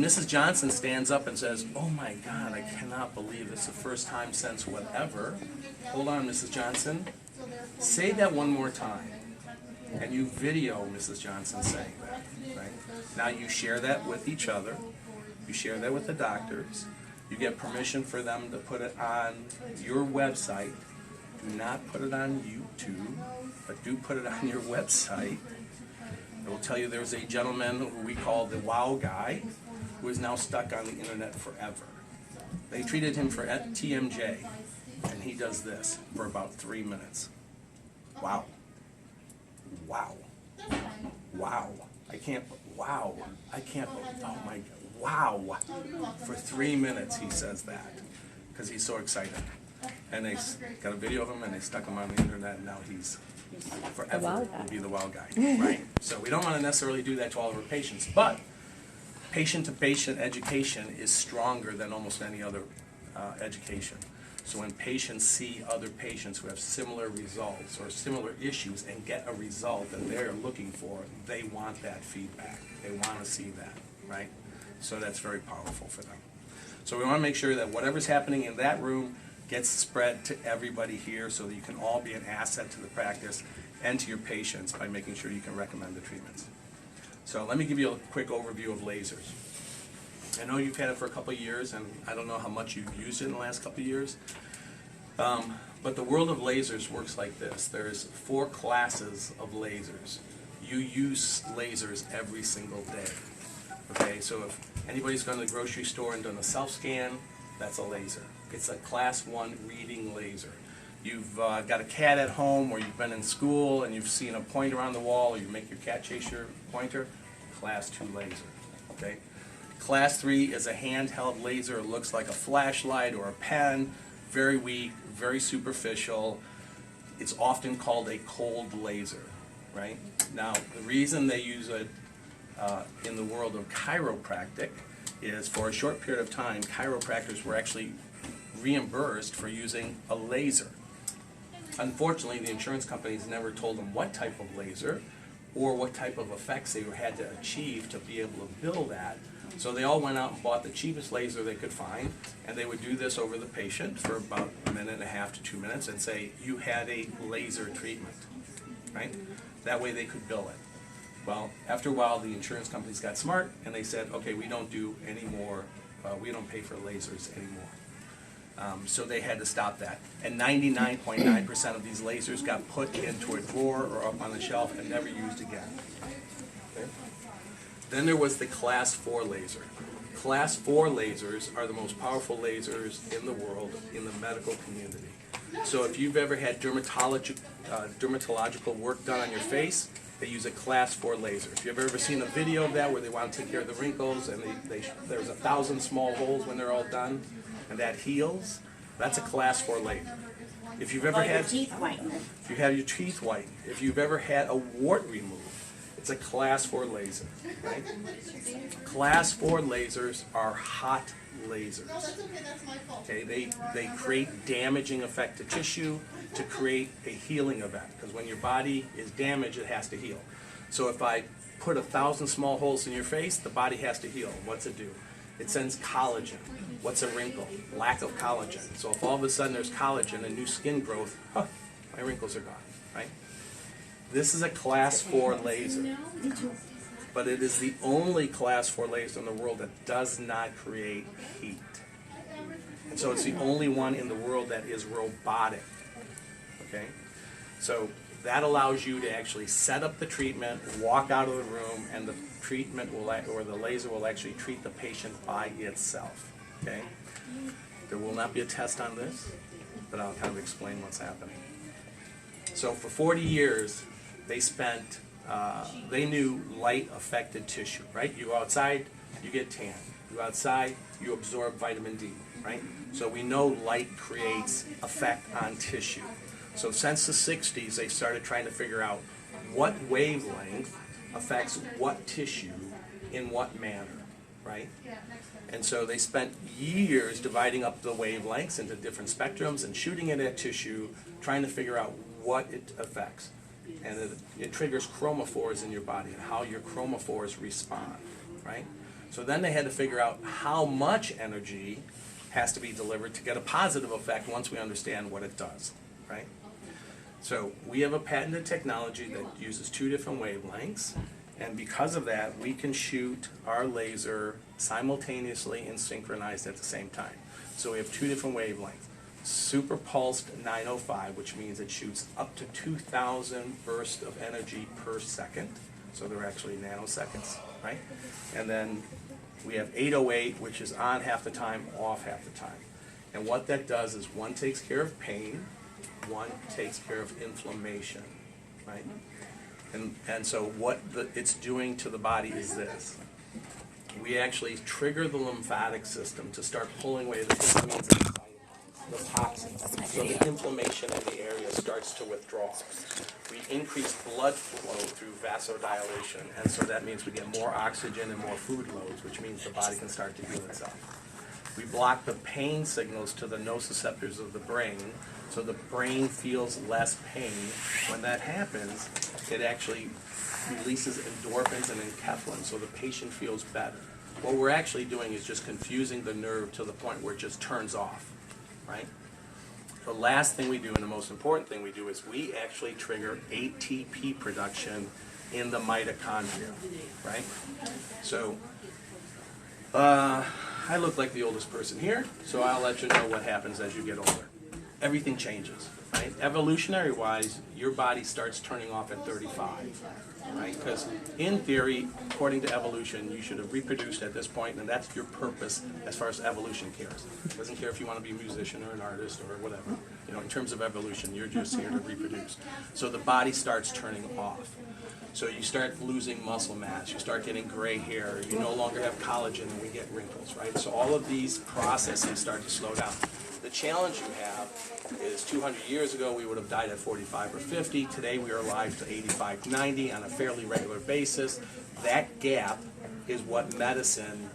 Mrs. Johnson stands up and says, "Oh my God, I cannot believe this is the first time since whatever." Hold on, Mrs. Johnson. Say that one more time. And you video Mrs. Johnson saying that, right? Now you share that with each other. You share that with the doctors. You get permission for them to put it on your website. Do not put it on YouTube, but do put it on your website. I will tell you there's a gentleman who we call the Wow Guy, who is now stuck on the internet forever. They treated him for TMJ, and he does this for about 3 minutes. Wow. Wow. Wow. I can't, oh my God, wow. For 3 minutes he says that, because he's so excited. And they got a video of him and they stuck him on the internet, and now he's forever will be the Wow Guy, right? So we don't want to necessarily do that to all of our patients, but patient-to-patient education is stronger than almost any other education. So when patients see other patients who have similar results or similar issues and get a result that they're looking for, they want that feedback. They want to see that, right? So that's very powerful for them. So we want to make sure that whatever's happening in that room gets spread to everybody here, so that you can all be an asset to the practice and to your patients by making sure you can recommend the treatments. So let me give you a quick overview of lasers. I know you've had it for a couple of years, and I don't know how much you've used it in the last couple of years, but the world of lasers works like this. There's 4 classes of lasers. You use lasers every single day. Okay, so if anybody's gone to the grocery store and done a self-scan, that's a laser. It's a class 1 reading laser. You've got a cat at home, or you've been in school and you've seen a pointer on the wall, or you make your cat chase your pointer, class 2 laser. Okay? Class 3 is a handheld laser. It looks like a flashlight or a pen, very weak, very superficial. It's often called a cold laser, right? Now, the reason they use it in the world of chiropractic is for a short period of time, chiropractors were actually reimbursed for using a laser. Unfortunately, the insurance companies never told them what type of laser or what type of effects they had to achieve to be able to bill that. So they all went out and bought the cheapest laser they could find, and they would do this over the patient for about 1.5 to 2 minutes and say, "You had a laser treatment," right? That way they could bill it. Well, after a while, the insurance companies got smart, and they said, "Okay, we don't do any more, we don't pay for lasers anymore." So they had to stop that. And 99.9% of these lasers got put into a drawer or up on the shelf and never used again. Okay? Then there was the class 4 laser. Class 4 lasers are the most powerful lasers in the world in the medical community. So if you've ever had dermatological work done on your face, they use a class 4 laser. If you've ever seen a video of that where they want to take care of the wrinkles and there's 1,000 small holes when they're all done, and that heals, that's a class 4 laser. If you've ever had teeth whitened, if you have your teeth whitened, if you've ever had a wart removed, it's a class 4 laser, right? Class 4 lasers are hot lasers. Okay, they create damaging effect to tissue to create a healing event, because when your body is damaged, it has to heal. So if I put 1,000 small holes in your face, the body has to heal. What's it do? It sends collagen. What's a wrinkle? Lack of collagen. So if all of a sudden there's collagen and new skin growth, my wrinkles are gone, right? This is a class 4 laser, but it is the only class 4 laser in the world that does not create heat. And so it's the only one in the world that is robotic, okay? So that allows you to actually set up the treatment, walk out of the room, and the treatment will, or the laser will actually treat the patient by itself, okay? There will not be a test on this, but I'll kind of explain what's happening. So for 40 years, they knew light affected tissue, right? You go outside, you get tan. You go outside, you absorb vitamin D, right? So we know light creates effect on tissue. So since the 60s, they started trying to figure out what wavelength affects what tissue in what manner, right? And so they spent years dividing up the wavelengths into different spectrums and shooting it at tissue, trying to figure out what it affects. And it triggers chromophores in your body and how your chromophores respond, right? So then they had to figure out how much energy has to be delivered to get a positive effect once we understand what it does, right? So we have a patented technology that uses 2 different wavelengths, and because of that, we can shoot our laser simultaneously and synchronized at the same time. So we have 2 different wavelengths. Super pulsed 905, which means it shoots up to 2,000 bursts of energy per second. So they're actually nanoseconds, right? And then we have 808, which is on half the time, off half the time. And what that does is one takes care of pain, one takes care of inflammation, right? And so what it's doing to the body is this. We actually trigger the lymphatic system to start pulling away the histamines and the toxins. So the inflammation in the area starts to withdraw. We increase blood flow through vasodilation, and so that means we get more oxygen and more food loads, which means the body can start to heal itself. We block the pain signals to the nociceptors of the brain, so the brain feels less pain. When that happens, it actually releases endorphins and enkephalin, so the patient feels better. What we're actually doing is just confusing the nerve to the point where it just turns off, right? The last thing we do, and the most important thing we do, is we actually trigger ATP production in the mitochondria, right? So, I look like the oldest person here, so I'll let you know what happens as you get older. Everything changes, right? Evolutionary-wise, your body starts turning off at 35, right? Because in theory, according to evolution, you should have reproduced at this point, and that's your purpose as far as evolution cares. It doesn't care if you want to be a musician or an artist or whatever. You know, in terms of evolution, you're just here to reproduce. So the body starts turning off. So you start losing muscle mass, you start getting gray hair, you no longer have collagen and we get wrinkles, right? So all of these processes start to slow down. The challenge you have is 200 years ago we would have died at 45 or 50. Today we are alive to 85, 90 on a fairly regular basis. That gap is what medicine,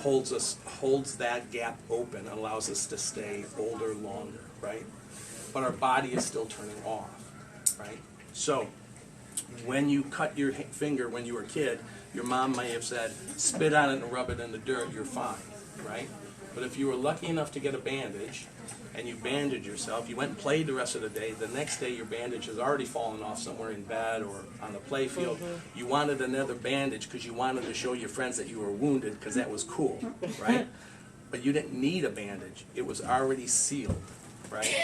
holds that gap open and allows us to stay older longer, right? But our body is still turning off, right? So when you cut your finger when you were a kid, your mom may have said, spit on it and rub it in the dirt, you're fine, right? But if you were lucky enough to get a bandage, and you bandage yourself, you went and played the rest of the day, the next day your bandage has already fallen off somewhere in bed or on the play field. You wanted another bandage because you wanted to show your friends that you were wounded because that was cool, right? But you didn't need a bandage. It was already sealed, right?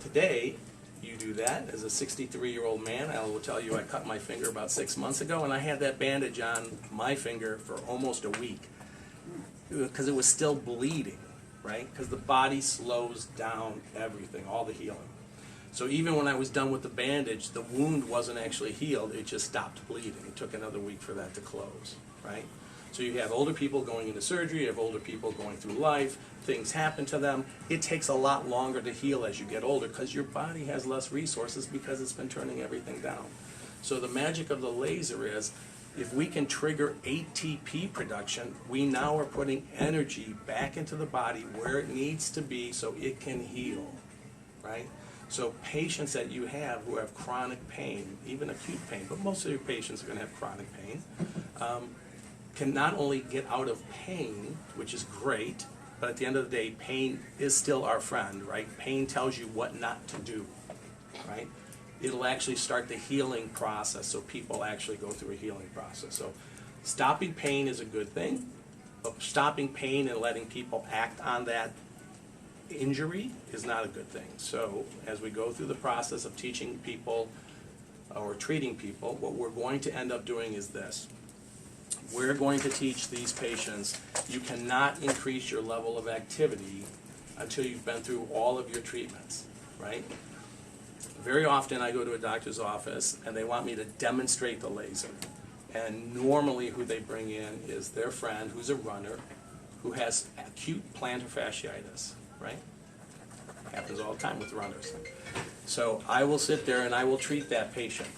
Today, you do that. As a 63-year-old man, I will tell you I cut my finger about 6 months ago, and I had that bandage on my finger for almost a week because it was still bleeding, right? Because the body slows down everything, all the healing. So even when I was done with the bandage, the wound wasn't actually healed, it just stopped bleeding. It took another week for that to close, right? So you have older people going into surgery, you have older people going through life, things happen to them. It takes a lot longer to heal as you get older because your body has less resources because it's been turning everything down. So the magic of the laser is, if we can trigger ATP production, we now are putting energy back into the body where it needs to be so it can heal, right? So patients that you have who have chronic pain, even acute pain, but most of your patients are going to have chronic pain, can not only get out of pain, which is great, but at the end of the day, pain is still our friend, right? Pain tells you what not to do, right? It'll actually start the healing process, so people actually go through a healing process. So stopping pain is a good thing, but stopping pain and letting people act on that injury is not a good thing. So as we go through the process of teaching people or treating people, what we're going to end up doing is this. We're going to teach these patients you cannot increase your level of activity until you've been through all of your treatments, right? Very often I go to a doctor's office and they want me to demonstrate the laser. And normally who they bring in is their friend who's a runner who has acute plantar fasciitis, right? Happens all the time with runners. So I will sit there and I will treat that patient.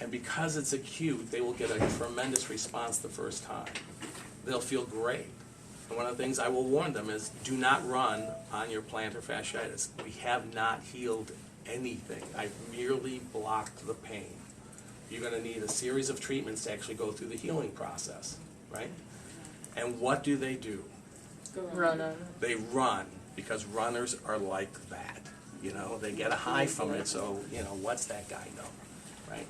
And because it's acute, they will get a tremendous response the first time. They'll feel great. And one of the things I will warn them is, do not run on your plantar fasciitis. We have not healed anything. I've merely blocked the pain. You're going to need a series of treatments to actually go through the healing process, right? And what do? Run on. They run, because runners are like that. You know, they get a high from it, so, you know, what's that guy know, right?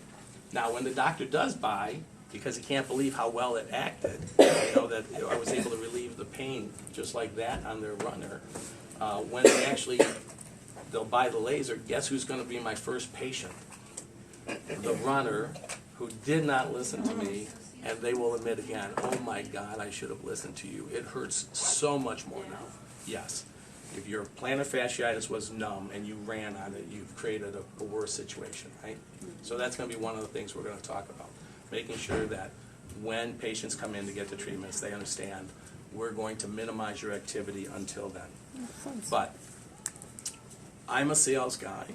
Now, when the doctor does buy, because he can't believe how well it acted, you know, that I was able to relieve the pain just like that on their runner, when they actually, they'll buy the laser, guess who's going to be my first patient? The runner who did not listen to me, and they will admit again, oh my God, I should have listened to you. It hurts so much more now. Yes. If your plantar fasciitis was numb and you ran on it, you've created a worse situation, right? So that's going to be one of the things we're going to talk about. Making sure that when patients come in to get the treatments, they understand we're going to minimize your activity until then. But I'm a sales guy,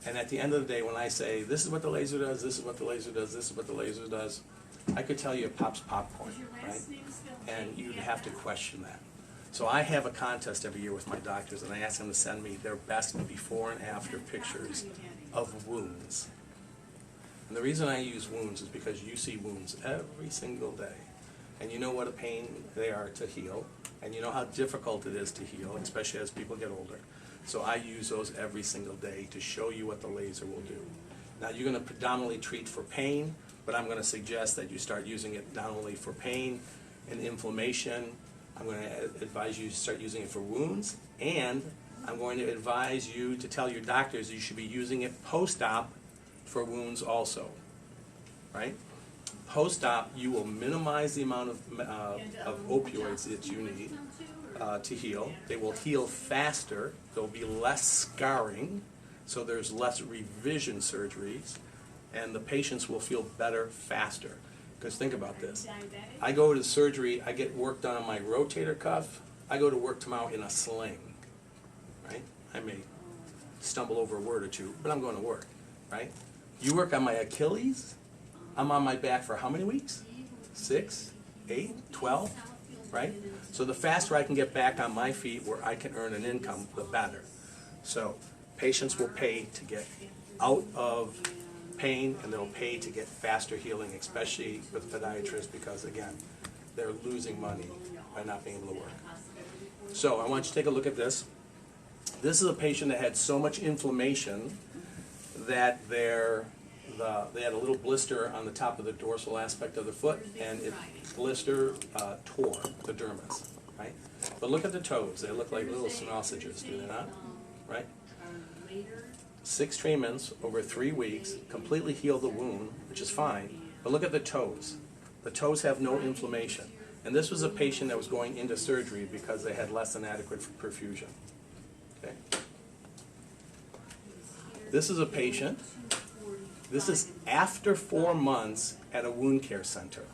and at the end of the day, when I say, this is what the laser does, this is what the laser does, this is what the laser does, I could tell you it pops popcorn, right? And you'd have to question that. So I have a contest every year with my doctors, and I ask them to send me their best before and after pictures of wounds. And the reason I use wounds is because you see wounds every single day. And you know what a pain they are to heal, and you know how difficult it is to heal, especially as people get older. So I use those every single day to show you what the laser will do. Now, you're going to predominantly treat for pain, but I'm going to suggest that you start using it not only for pain and inflammation. I'm going to advise you to start using it for wounds, and I'm going to advise you to tell your doctors you should be using it post-op for wounds also, right? Post-op, you will minimize the amount of opioids that you need to heal. They will heal faster. There will be less scarring, so there's less revision surgeries, and the patients will feel better faster. Because think about this. I go to surgery, I get work done on my rotator cuff. I go to work tomorrow in a sling, right? I may stumble over a word or two, but I'm going to work, right? You work on my Achilles, I'm on my back for how many weeks? 6, 8, 12, right? So the faster I can get back on my feet where I can earn an income, the better. So patients will pay to get out of pain, and they'll pay to get faster healing, especially with podiatrists, because again, they're losing money by not being able to work. So I want you to take a look at this. This is a patient that had so much inflammation that they had a little blister on the top of the dorsal aspect of the foot, and it blister tore the dermis, right? But look at the toes. They look like little sausages, do they not? Right? 6 treatments over 3 weeks completely heal the wound, which is fine. But look at the toes. The toes have no inflammation. And this was a patient that was going into surgery because they had less than adequate perfusion. Okay. This is a patient. This is after 4 months at a wound care center.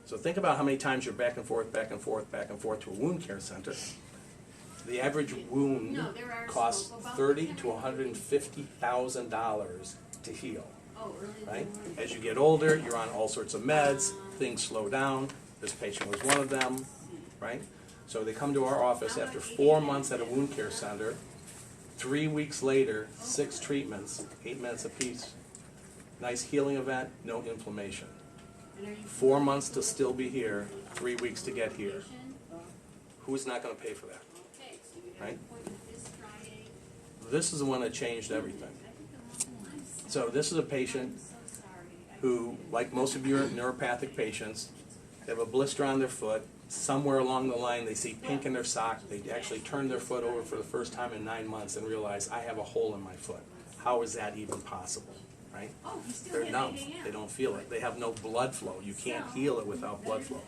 So think about how many times you're back and forth, back and forth, back and forth to a wound care center. The average wound costs $30,000 to $150,000 to heal, right? As you get older, you're on all sorts of meds, things slow down. This patient was one of them, right? So they come to our office after 4 months at a wound care center. 3 weeks later, 6 treatments, 8 minutes apiece. Nice healing event, no inflammation. 4 months to still be here, 3 weeks to get here. Who's not going to pay for that? Right? This is the one that changed everything. So this is a patient who, like most of your neuropathic patients, they have a blister on their foot. Somewhere along the line they see pink in their sock. They actually turn their foot over for the first time in 9 months and realize, I have a hole in my foot. How is that even possible? Right? They're numb. They don't feel it. They have no blood flow. You can't heal it without blood flow.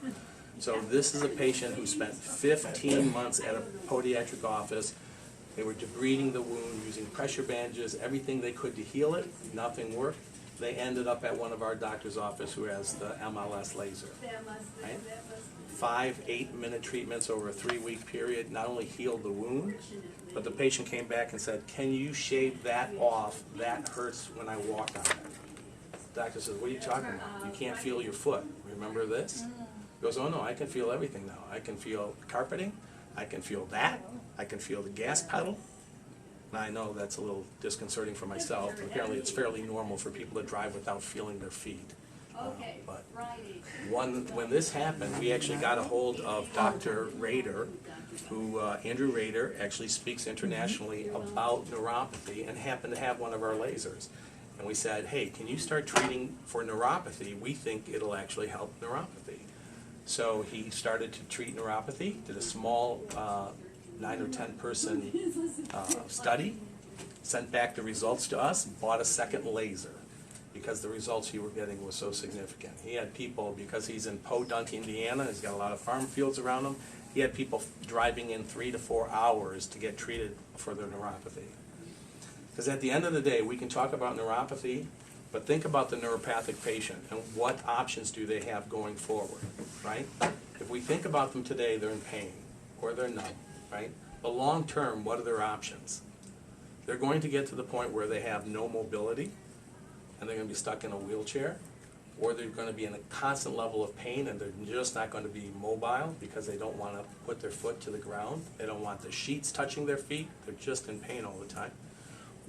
So this is a patient who spent 15 months at a podiatric office. They were debriding the wound, using pressure bandages, everything they could to heal it. Nothing worked. They ended up at one of our doctor's office who has the MLS laser. Right? 5 8-minute treatments over a 3-week period not only healed the wound, but the patient came back and said, can you shave that off? That hurts when I walk on it. The doctor says, what are you talking about? You can't feel your foot. Remember this? He goes, oh no, I can feel everything now. I can feel carpeting, I can feel that, I can feel the gas pedal. Now I know that's a little disconcerting for myself, but apparently it's fairly normal for people to drive without feeling their feet. But when this happened, we actually got a hold of Dr. Rader, who, Andrew Rader, actually speaks internationally about neuropathy and happened to have one of our lasers. And we said, hey, can you start treating for neuropathy? We think it'll actually help neuropathy. So he started to treat neuropathy, did a small 9 or 10 person study, sent back the results to us, bought a second laser because the results he was getting was so significant. He had people, because he's in Podunk, Indiana, he's got a lot of farm fields around him, he had people driving in 3 to 4 hours to get treated for their neuropathy. Because at the end of the day, we can talk about neuropathy, but think about the neuropathic patient and what options do they have going forward, right? If we think about them today, they're in pain or they're numb, right? But long term, what are their options? They're going to get to the point where they have no mobility and they're going to be stuck in a wheelchair, or they're going to be in a constant level of pain and they're just not going to be mobile because they don't want to put their foot to the ground. They don't want the sheets touching their feet. They're just in pain all the time.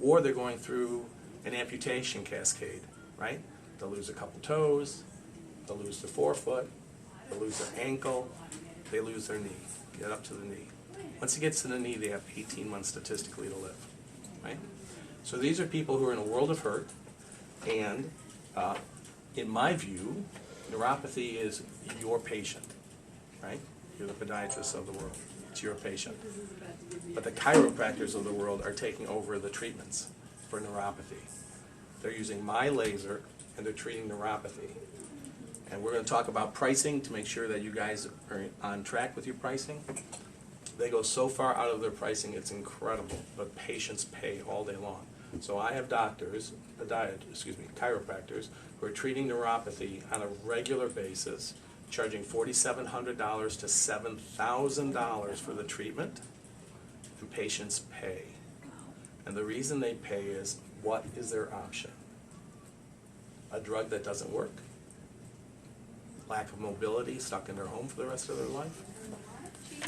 Or they're going through an amputation cascade, right? They'll lose a couple toes, they'll lose their forefoot, they'll lose their ankle, they lose their knee, get up to the knee. Once it gets to the knee, they have 18 months statistically to live, right? So these are people who are in a world of hurt, and in my view, neuropathy is your patient, right? You're the podiatrist of the world. It's your patient. But the chiropractors of the world are taking over the treatments for neuropathy. They're using my laser, and they're treating neuropathy. And we're going to talk about pricing to make sure that you guys are on track with your pricing. They go so far out of their pricing, it's incredible, but patients pay all day long. So I have doctors, chiropractors, who are treating neuropathy on a regular basis, charging $4,700 to $7,000 for the treatment, and patients pay. And the reason they pay is, what is their option? A drug that doesn't work? Lack of mobility, stuck in their home for the rest of their life?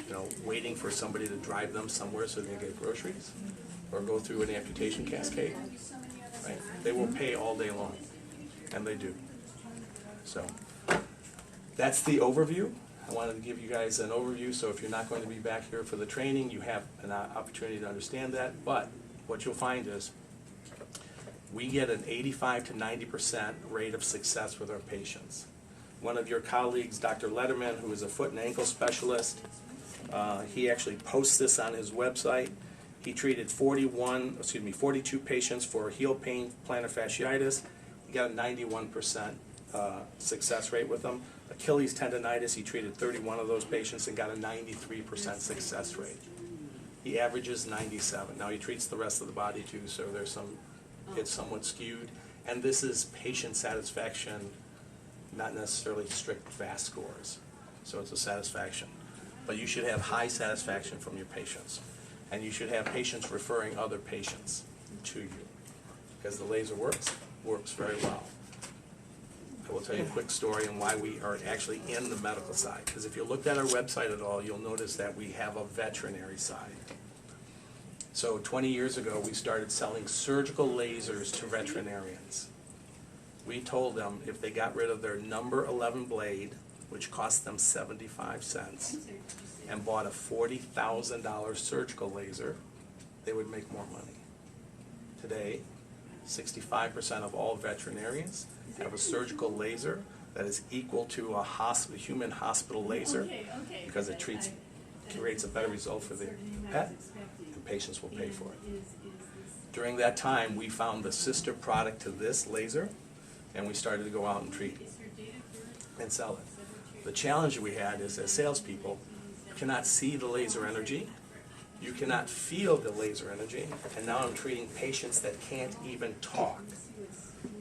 You know, waiting for somebody to drive them somewhere so they can get groceries? Or go through an amputation cascade? Right? They will pay all day long, and they do. So that's the overview. I wanted to give you guys an overview, so if you're not going to be back here for the training, you have an opportunity to understand that. But what you'll find is we get an 85 to 90% rate of success with our patients. One of your colleagues, Dr. Letterman, who is a foot and ankle specialist, he actually posts this on his website. He treated 42 patients for heel pain, plantar fasciitis. He got a 91% success rate with them. Achilles tendonitis, he treated 31 of those patients and got a 93% success rate. He averages 97. Now he treats the rest of the body too, so it's somewhat skewed. And this is patient satisfaction, not necessarily strict VAS scores. So it's a satisfaction. But you should have high satisfaction from your patients. And you should have patients referring other patients to you. Because the laser works very well. I will tell you a quick story on why we are actually in the medical side. Because if you looked at our website at all, you'll notice that we have a veterinary side. So 20 years ago, we started selling surgical lasers to veterinarians. We told them if they got rid of their number 11 blade, which cost them 75 cents, and bought a $40,000 surgical laser, they would make more money. Today, 65% of all veterinarians have a surgical laser that is equal to a human hospital laser because it creates a better result for their pet, and patients will pay for it. During that time, we found the sister product to this laser, and we started to go out and treat and sell it. The challenge we had is, as salespeople, you cannot see the laser energy, you cannot feel the laser energy, and now I'm treating patients that can't even talk.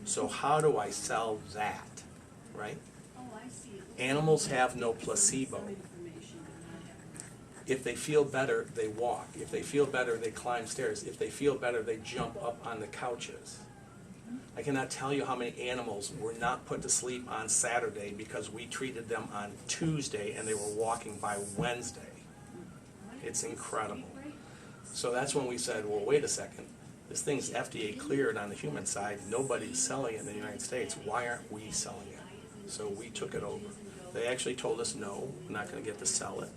So how do I sell that, right? Animals have no placebo. If they feel better, they walk. If they feel better, they climb stairs. If they feel better, they jump up on the couches. I cannot tell you how many animals were not put to sleep on Saturday because we treated them on Tuesday and they were walking by Wednesday. It's incredible. So that's when we said, well, wait a second. This thing's FDA cleared on the human side. Nobody's selling it in the United States. Why aren't we selling it? So we took it over. They actually told us, no, we're not going to get to sell it.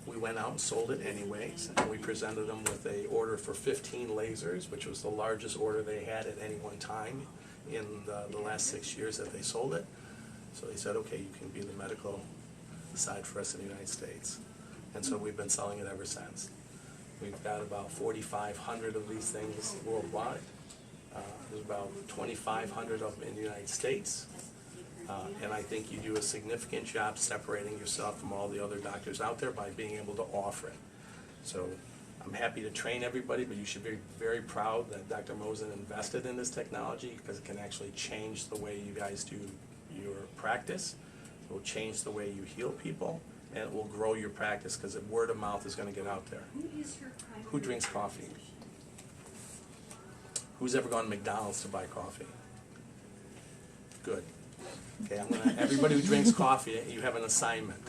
We went out and sold it anyways, and we presented them with a order for 15 lasers, which was the largest order they had at any one time in the last 6 years that they sold it. So they said, okay, you can be the medical side for us in the United States. And so we've been selling it ever since. We've got about 4,500 of these things worldwide. There's about 2,500 of them in the United States. And I think you do a significant job separating yourself from all the other doctors out there by being able to offer it. So I'm happy to train everybody, but you should be very proud that Dr. Mosen invested in this technology, because it can actually change the way you guys do your practice. It will change the way you heal people, and it will grow your practice, because word of mouth is going to get out there. Who drinks coffee? Who's ever gone to McDonald's to buy coffee? Good. Okay, everybody who drinks coffee, you have an assignment.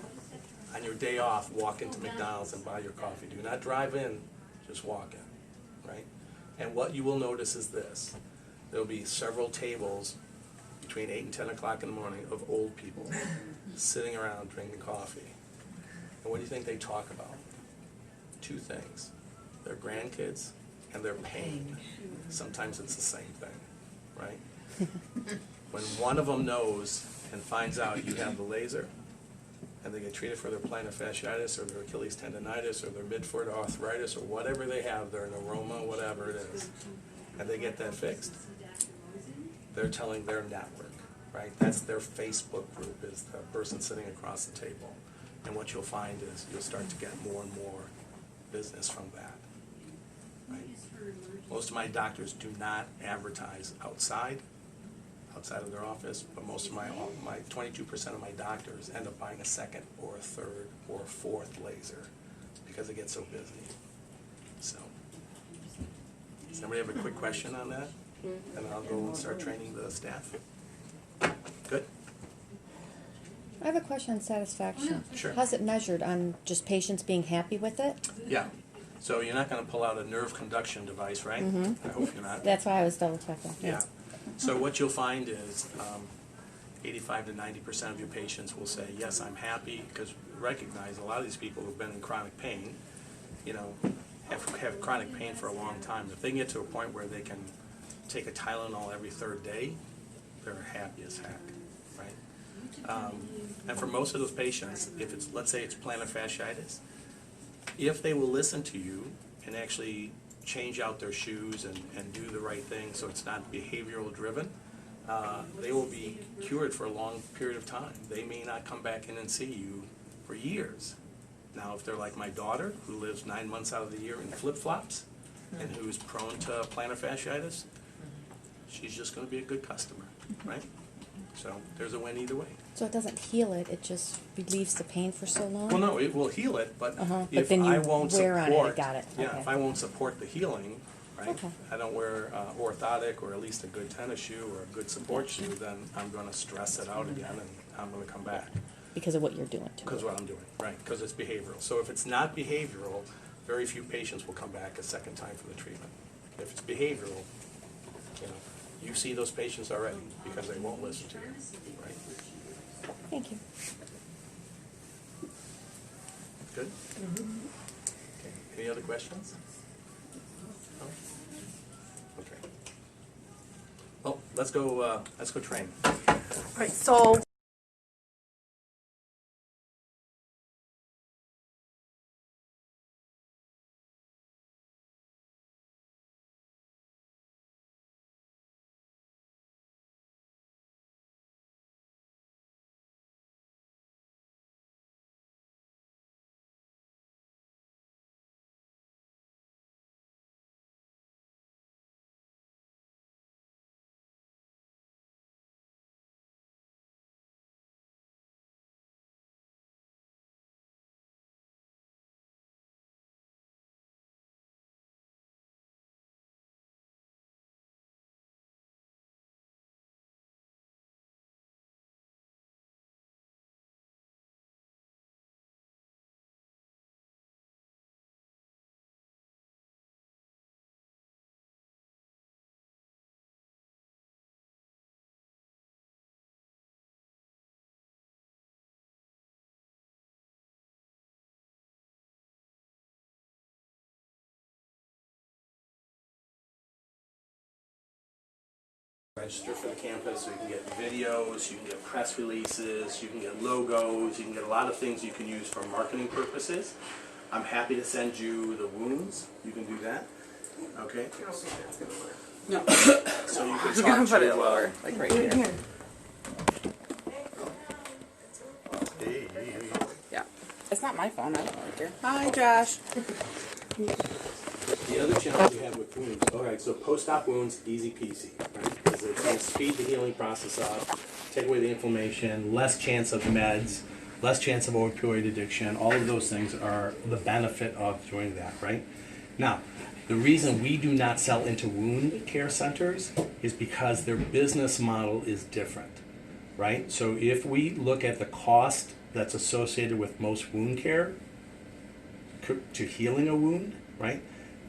On your day off, walk into McDonald's and buy your coffee. Do not drive in, just walk in, right? And what you will notice is this. There will be several tables between 8 and 10 o'clock in the morning of old people sitting around drinking coffee. And what do you think they talk about? Two things: their grandkids and their pain. Sometimes it's the same thing, right? When one of them knows and finds out you have the laser, and they get treated for their plantar fasciitis or their Achilles tendonitis or their midfoot arthritis or whatever they have, their neuroma, whatever it is, and they get that fixed, they're telling their network, right? That's their Facebook group, is the person sitting across the table. And what you'll find is you'll start to get more and more business from that, right? Most of my doctors do not advertise outside of their office, but most of my 22% of my doctors end up buying a second or a third or a fourth laser because they get so busy. So, does anybody have a quick question on that? And I'll go and start training the staff. Good? I have a question on satisfaction. Sure. How's it measured? On just patients being happy with it? Yeah. So you're not going to pull out a nerve conduction device, right? I hope you're not. That's why I was double checking. Yeah. So what you'll find is 85 to 90% of your patients will say, yes, I'm happy, because recognize a lot of these people who've been in chronic pain, you know, have chronic pain for a long time. If they can get to a point where they can take a Tylenol every third day, they're happy as heck, right? And for most of those patients, if it's, let's say it's plantar fasciitis, if they will listen to you and actually change out their shoes and do the right thing so it's not behavioral driven, they will be cured for a long period of time. They may not come back in and see you for years. Now, if they're like my daughter, who lives 9 months out of the year in flip-flops and who's prone to plantar fasciitis, she's just going to be a good customer, right? So there's a win either way. So it doesn't heal it, it just relieves the pain for so long? Well, no, it will heal it, but But if then you I won't wear support, on it, got it. yeah, Okay. if I won't support the healing, right? Okay. I don't wear orthotic or at least a good tennis shoe or a good support shoe, then I'm going to stress it out again, and I'm going to come back. Because of what you're doing to Because it. what I'm doing, right? Because it's behavioral. So if it's not behavioral, very few patients will come back a second time for the treatment. If it's behavioral, you know, you see those patients already because they won't listen to you, right? Thank you. Good? Okay. Any other questions? No? Okay. Well, let's go train. Right, so register for the campus, so you can get videos, you can get press releases, you can get logos, you can get a lot of things you can use for marketing purposes. I'm happy to send you the wounds. You can do that. Okay? No. So you can talk to, Like right here. Yeah. It's not my phone. I don't really care. Hi, Josh. the other challenge you have with wounds. Alright, so post-op wounds, easy peasy, right? Because it's going to speed the healing process up, take away the inflammation, less chance of meds, less chance of opioid addiction. All of those things are the benefit of doing that, right? Now, the reason we do not sell into wound care centers is because their business model is different, right? So if we look at the cost that's associated with most wound care to healing a wound, right?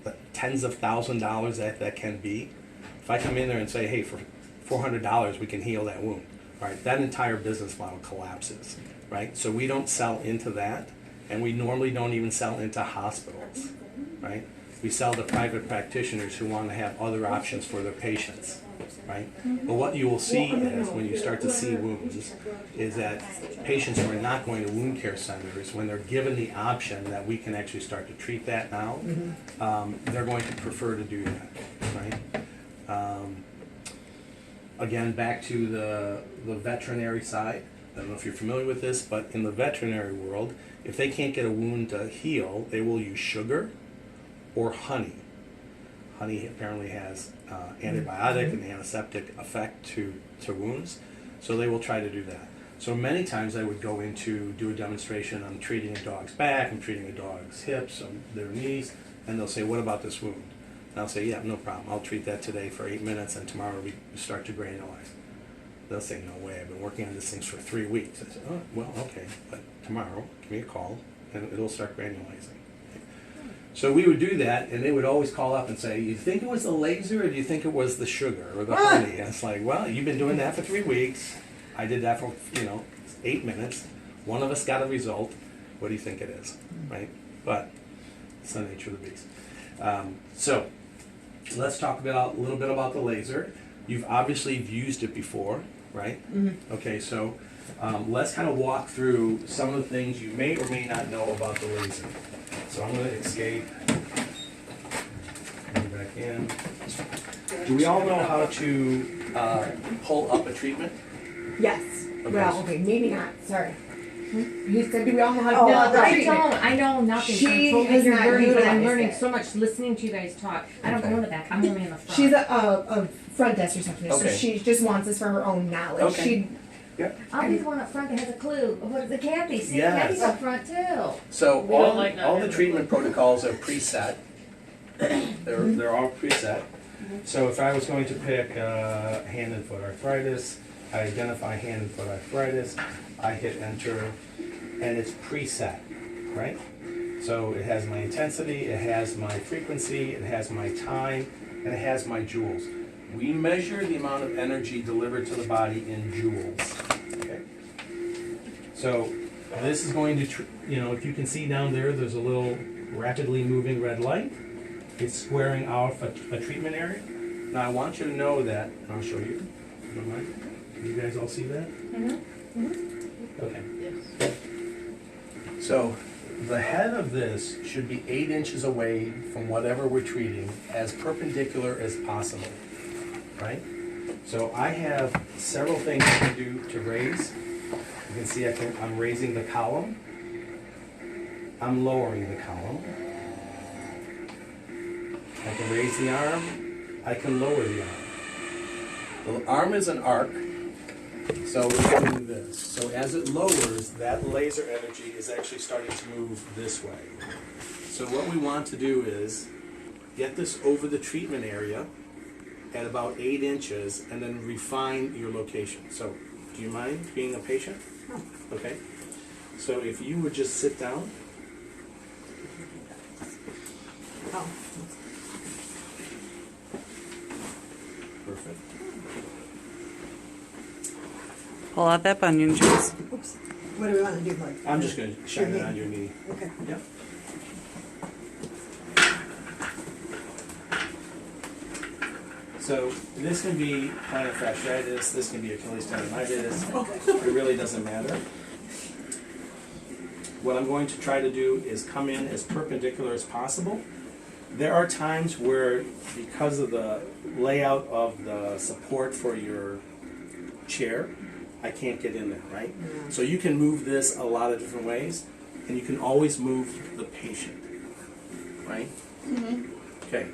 The tens of thousands of dollars that can be. If I come in there and say, hey, for $400 we can heal that wound, all right, that entire business model collapses, right? So we don't sell into that, and we normally don't even sell into hospitals, right? We sell to private practitioners who want to have other options for their patients, right? But what you will see is, when you start to see wounds, is that patients who are not going to wound care centers, when they're given the option that we can actually start to treat that now, they're going to prefer to do that, right? Again, back to the veterinary side. I don't know if you're familiar with this, but in the veterinary world, if they can't get a wound to heal, they will use sugar or honey. Honey apparently has antibiotic and antiseptic effect to wounds, so they will try to do that. So many times I would go in to do a demonstration. I'm treating a dog's back, I'm treating a dog's hips, their knees, and they'll say, what about this wound? And I'll say, yeah, no problem. I'll treat that today for 8 minutes, and tomorrow we start to granularize. They'll say, no way, I've been working on these things for 3 weeks. I said, oh, well, okay, but tomorrow, give me a call, and it'll start granulizing. So we would do that, and they would always call up and say, you think it was the laser, or do you think it was the sugar or the honey? And it's like, well, you've been doing that for 3 weeks. I did that for, 8 minutes. One of us got a result. What do you think it is, right? But it's the nature of the beast. So let's talk about a little bit about the laser. You've obviously used it before, right? Mm-hmm. Okay, so let's kind of walk through some of the things you may or may not know about the laser. So I'm going to escape. Go back in. Do we all know how to pull up a treatment? Yes. Okay. Well, okay, maybe not. Sorry. He said, do we all know how to Oh, pull up a I treatment? don't. I know nothing. She I'm totally has not learning, but I'm utilized learning it. so much listening to you guys talk. I don't go in the back. I'm only in the front. She's a front desk receptionist, Okay. so she just wants this for her own knowledge. Okay. She, I'll be the one up front that has a clue. What is the Kathy? See, Yes. Kathy's up front too. So all the treatment protocols are preset. They're all preset. So if I was going to pick hand and foot arthritis, I identify hand and foot arthritis, I hit enter, and it's preset, right? So it has my intensity, it has my frequency, it has my time, and it has my joules. We measure the amount of energy delivered to the body in joules. Okay. So this is going to, if you can see down there, there's a little rapidly moving red light. It's squaring off a treatment area. Now I want you to know that, and I'll show you. If you don't mind. Can you guys all see that? Mm-hmm. Mm-hmm. Okay. Yes. So the head of this should be 8 inches away from whatever we're treating, as perpendicular as possible, right? So I have several things I can do to raise. You can see I'm raising the column. I'm lowering the column. I can raise the arm. I can lower the arm. The arm is an arc, so we're going to do this. So as it lowers, that laser energy is actually starting to move this way. So what we want to do is get this over the treatment area at about 8 inches, and then refine your location. So do you mind being a patient? Okay. So if you would just sit down. oh, Perfect. Pull out that bunion juice. oops. What do we want to do, like? I'm just going to shine it on your knee. Okay. Yep. So this can be plantar fasciitis, this can be Achilles tendonitis, it really doesn't matter. What I'm going to try to do is come in as perpendicular as possible. There are times where, because of the layout of the support for your chair, I can't get in there, right? So you can move this a lot of different ways, and you can always move the patient, right? Okay.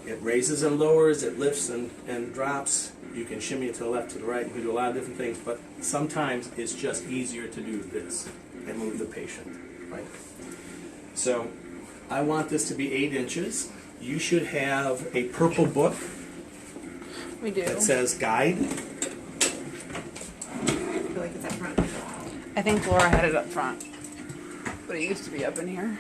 It raises and lowers, it lifts and drops. You can shimmy it to the left, to the right. You can do a lot of different things, but sometimes it's just easier to do this and move the patient, right? So I want this to be 8 inches. You should have a purple book We do. that says guide. I feel like it's up front. I think Laura had it up front, but it used to be up in here.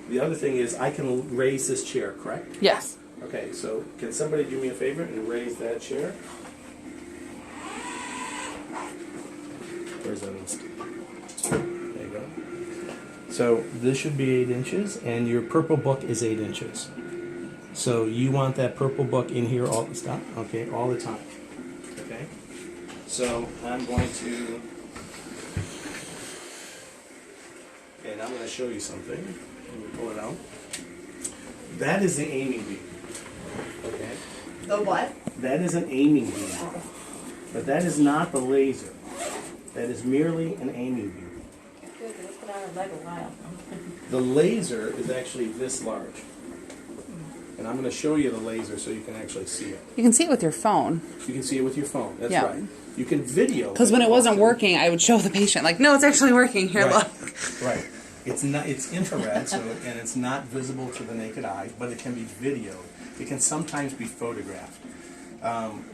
The other thing is I can raise this chair, correct? Yes. Okay, so can somebody do me a favor and raise that chair? Where's that list? There you go. So this should be 8 inches, and your purple book is 8 inches. So you want that purple book in here all the time, okay, all the time. Okay. So I'm going to, and I'm going to show you something. Let me pull it out. That is the aiming beam. Okay. The what? That is an aiming beam. But that is not the laser. That is merely an aiming beam. The laser is actually this large. And I'm going to show you the laser so you can actually see it. You can see it with your phone. You can see it with your phone. That's Yeah. right. You can video. Because when it wasn't working, I would show the patient, like, no, it's actually working. Here, Right. look. Right. It's not. It's infrared, so and it's not visible to the naked eye, but it can be videoed. It can sometimes be photographed.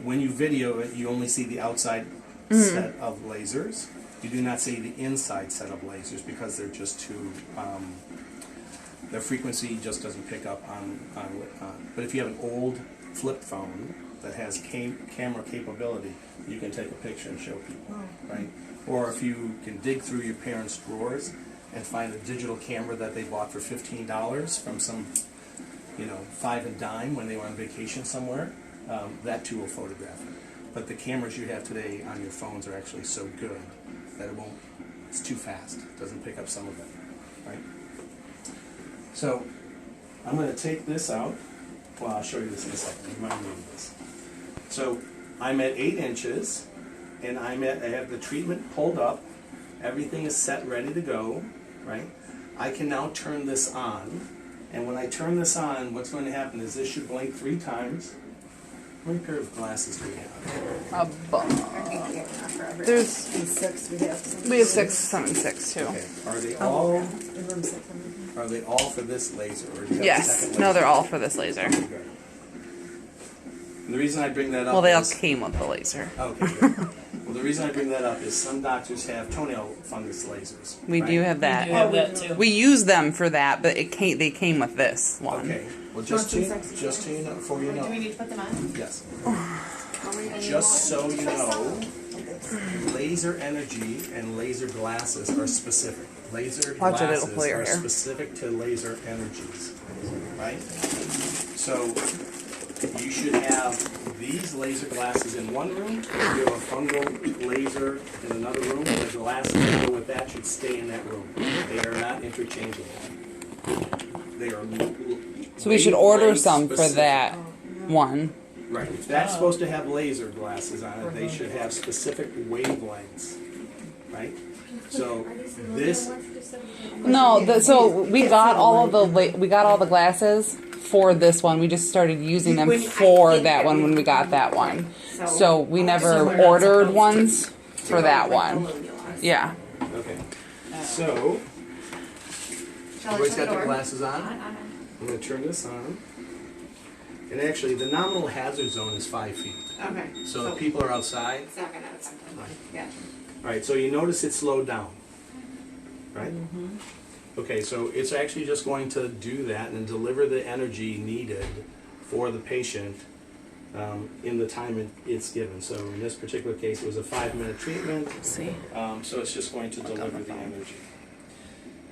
When you video it, you only see the outside set of lasers. You do not see the inside set of lasers because they're just too. Their frequency just doesn't pick up on. But if you have an old flip phone that has camera capability, you can take a picture and show people, right? Or if you can dig through your parents' drawers and find a digital camera that they bought for $15 from some, 5 and dime when they were on vacation somewhere, that too will photograph it. But the cameras you have today on your phones are actually so good that it's too fast. It doesn't pick up some of it, right? So I'm going to take this out. Well, I'll show you this in a second. Remind me of this. So I'm at 8 inches, and I have the treatment pulled up. Everything is set, ready to go, right? I can now turn this on, and when I turn this on, what's going to happen is this should blink 3 times. How many pair of glasses do we have? There's, 6 we have. we have 676 too. Okay. Are they all for this laser? Or do you have a Yes. second No, laser? they're all for this laser. Okay, good. And the reason I bring that up Well, they all is... came with the laser. Okay, good. Well, the reason I bring that up is some doctors have toenail fungus lasers. We right? do have that. We do have that too. We use them for that, but they came with this one. Okay. Well, just so you know, before you know. Do we need to put them on? Yes. Just so you know, laser energy and laser glasses are specific. Laser Watch it, it'll glasses pull your are hair. specific to laser energies, right? So you should have these laser glasses in one room. If you have a fungal laser in another room, the glasses that go with that should stay in that room. They are not interchangeable. They are. So we should order wavelength some for specific. that one. Right. If that's supposed to have laser glasses on it, they should have specific wavelengths, right? So this, No, so we got all of we got all the glasses for this one. We just started using them for that one when we got that one. So we never ordered ones for that one. Yeah. okay. So everybody's got their glasses on. I'm going to turn this on. And actually, the nominal hazard zone is 5 feet. Okay. So if people are outside, It's not gonna affect them. Yeah. all right. So you notice it slowed down, right? Okay, so it's actually just going to do that and deliver the energy needed for the patient in the time it's given. So in this particular case, it was a 5-minute treatment. See. So it's just going to deliver the energy.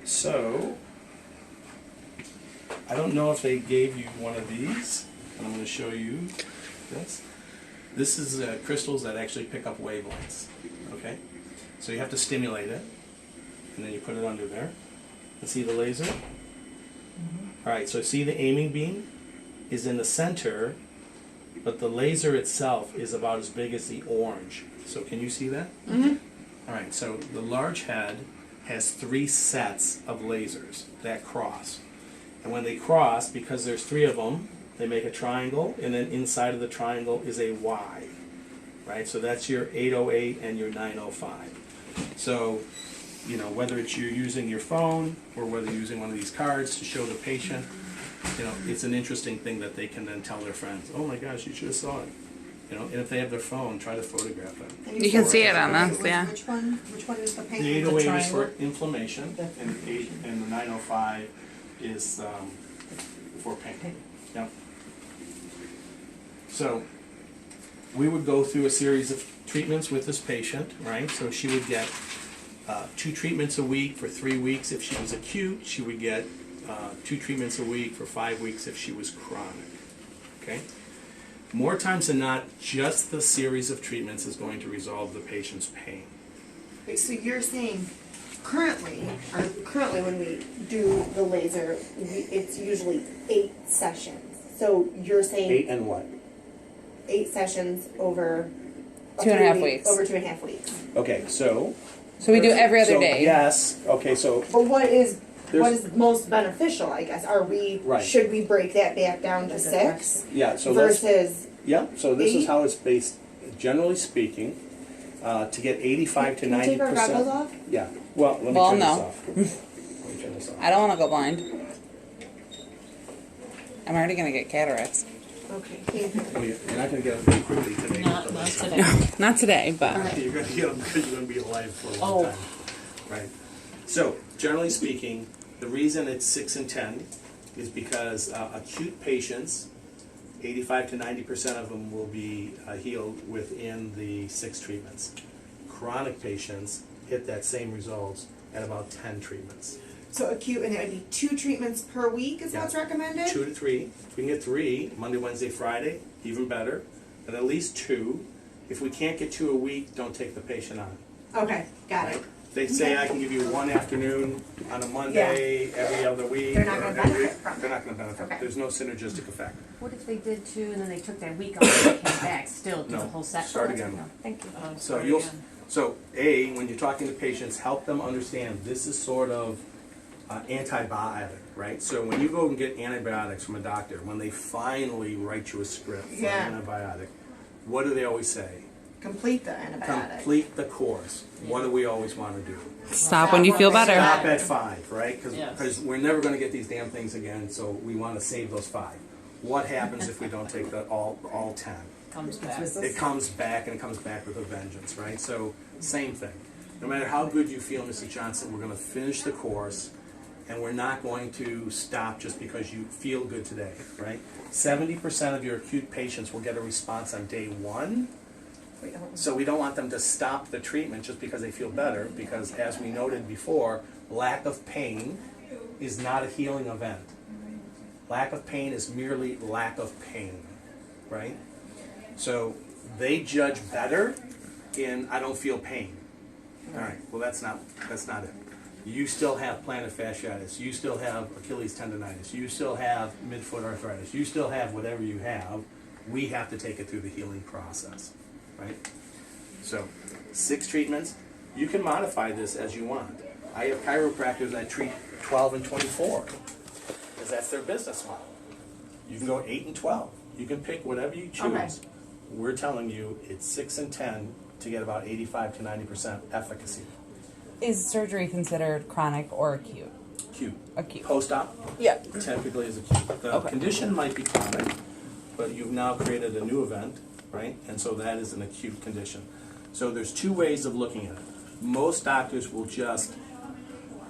So I don't know if they gave you one of these. and I'm going to show you this. This is crystals that actually pick up wavelengths, okay? So you have to stimulate it, and then you put it under there. And see the laser? All right, so see the aiming beam is in the center, but the laser itself is about as big as the orange. So can you see that? Mm-hmm. All right, so the large head has 3 sets of lasers that cross. And when they cross, because there's 3 of them, they make a triangle, and then inside of the triangle is a Y, right? So that's your 808 and your 905. So, you know, whether it's you're using your phone or whether you're using one of these cards to show the patient, you know, it's an interesting thing that they can then tell their friends, oh my gosh, you should have saw it. You know, and if they have their phone, try to photograph them. You can see it on this, yeah. Which one is the pain? The 808 is for inflammation, and the 905 is for pain. Yep. So we would go through a series of treatments with this patient, right? So she would get 2 treatments a week for 3 weeks if she was acute. She would get 2 treatments a week for 5 weeks if she was chronic. Okay? More times than not, just the series of treatments is going to resolve the patient's pain. Wait, so you're saying currently when we do the laser, it's usually 8 sessions. So you're saying 8 and what? 8 sessions over 2.5 weeks. Over 2.5 weeks. Okay, so So we do every other day. Yes. Okay, so But what is There's- most beneficial? I guess Right. should we break that back down to 6 yeah, so let's versus so this is 8? how it's based, generally speaking, to get 85 to Can we take our 90%. goggles off? Yeah. Well, let me Well, turn no. this off. Let me turn this off. I don't want to go blind. I'm already going to get cataracts. Okay. Thank you. Well, you're not going to get them very quickly today. Not today. Not today, but You're going to get them because you're going to be alive for a long time. Right. So, generally speaking, the reason it's 6 and 10 is because acute patients, 85 to 90% of them will be healed within the 6 treatments. Chronic patients hit that same results at about 10 treatments. So acute, and it would be 2 treatments per week is Yeah. what's recommended? 2 to 3. If we can get 3, Monday, Wednesday, Friday, even better. And at least 2. If we can't get 2 a week, don't take the patient on. Okay, got it. Right? They say I can give you 1 afternoon on a Monday, every other week. They're not or gonna every benefit week. from it. They're not going to benefit. Okay. There's no synergistic effect. What if they did 2 and then they took that week off and came back, still did No. the whole set? Start again. No, thank you. So you'll, when you're talking to patients, help them understand this is sort of antibiotic, right? So when you go and get antibiotics from a doctor, when they finally write you a script for Yeah. an antibiotic, what do they always say? Complete the antibiotic. Complete the course. What do we always want to do? stop when you feel better. Stop at 5, right? Because Yes. we're never going to get these damn things again, so we want to save those 5. What happens if we don't take all 10? Comes back. It comes back, and it comes back with a vengeance, right? So, same thing. No matter how good you feel, Mrs. Johnson, we're going to finish the course, and we're not going to stop just because you feel good today, right? 70% of your acute patients will get a response on day 1. So we don't want them to stop the treatment just because they feel better, because as we noted before, lack of pain is not a healing event. Lack of pain is merely lack of pain, right? So they judge better in I don't feel pain. All right, well that's not it. You still have plantar fasciitis, you still have Achilles tendonitis, you still have midfoot arthritis, you still have whatever you have. We have to take it through the healing process. Right? So, 6 treatments. You can modify this as you want. I have chiropractors that treat 12 and 24 because that's their business model. You can go 8 and 12. You can pick whatever you choose. Okay. We're telling you it's 6 and 10 to get about 85 to 90% efficacy. Is surgery considered chronic or acute? Acute. Acute. Post-op Yeah. typically is acute. The Okay. condition might be chronic, but you've now created a new event, right? And so that is an acute condition. So there's 2 ways of looking at it. Most doctors will just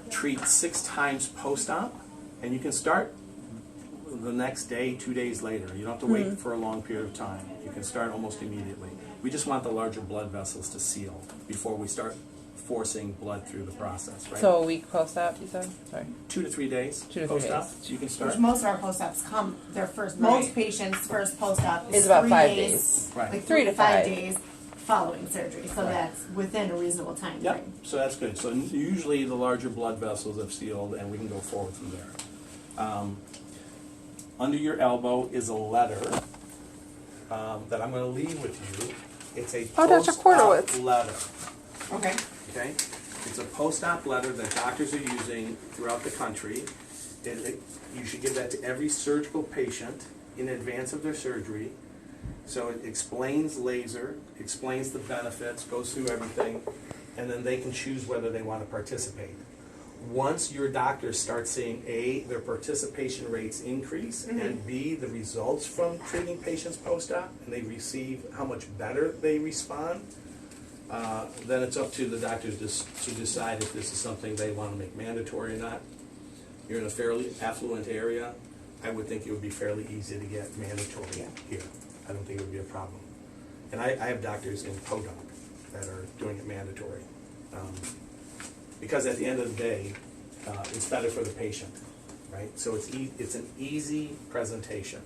treat 6 times post-op, and you can start the next day, 2 days later. You don't have to wait for a long period of time. You can start almost immediately. We just want the larger blood vessels to seal before we start forcing blood through the process, right? So a week post-op, you said? Sorry. 2 to 3 days 2 to 3 post-op, days. so you can start. Which most of our post-ops come, their first, most patients' first post-op Is is about 3 5 days. days. Right. Like 3 to 5 5 days following surgery, so Right. that's within a reasonable time Yep, frame. so that's good. So usually the larger blood vessels have sealed, and we can go forward from there. Under your elbow is a letter that I'm going to leave with you. It's a Oh, Dr. post-op Kordowitz. letter. Okay. Okay, it's a post-op letter that doctors are using throughout the country. You should give that to every surgical patient in advance of their surgery. So it explains laser, explains the benefits, goes through everything, and then they can choose whether they want to participate. Once your doctors start seeing A, their participation rates increase, and B, the results from treating patients post-op, and they receive how much better they respond, then it's up to the doctors to decide if this is something they want to make mandatory or not. You're in a fairly affluent area, I would think it would be fairly easy to get mandatory here. I don't think it would be a problem. And I have doctors in Podunk that are doing it mandatory. Because at the end of the day, it's better for the patient, right? So it's an easy presentation.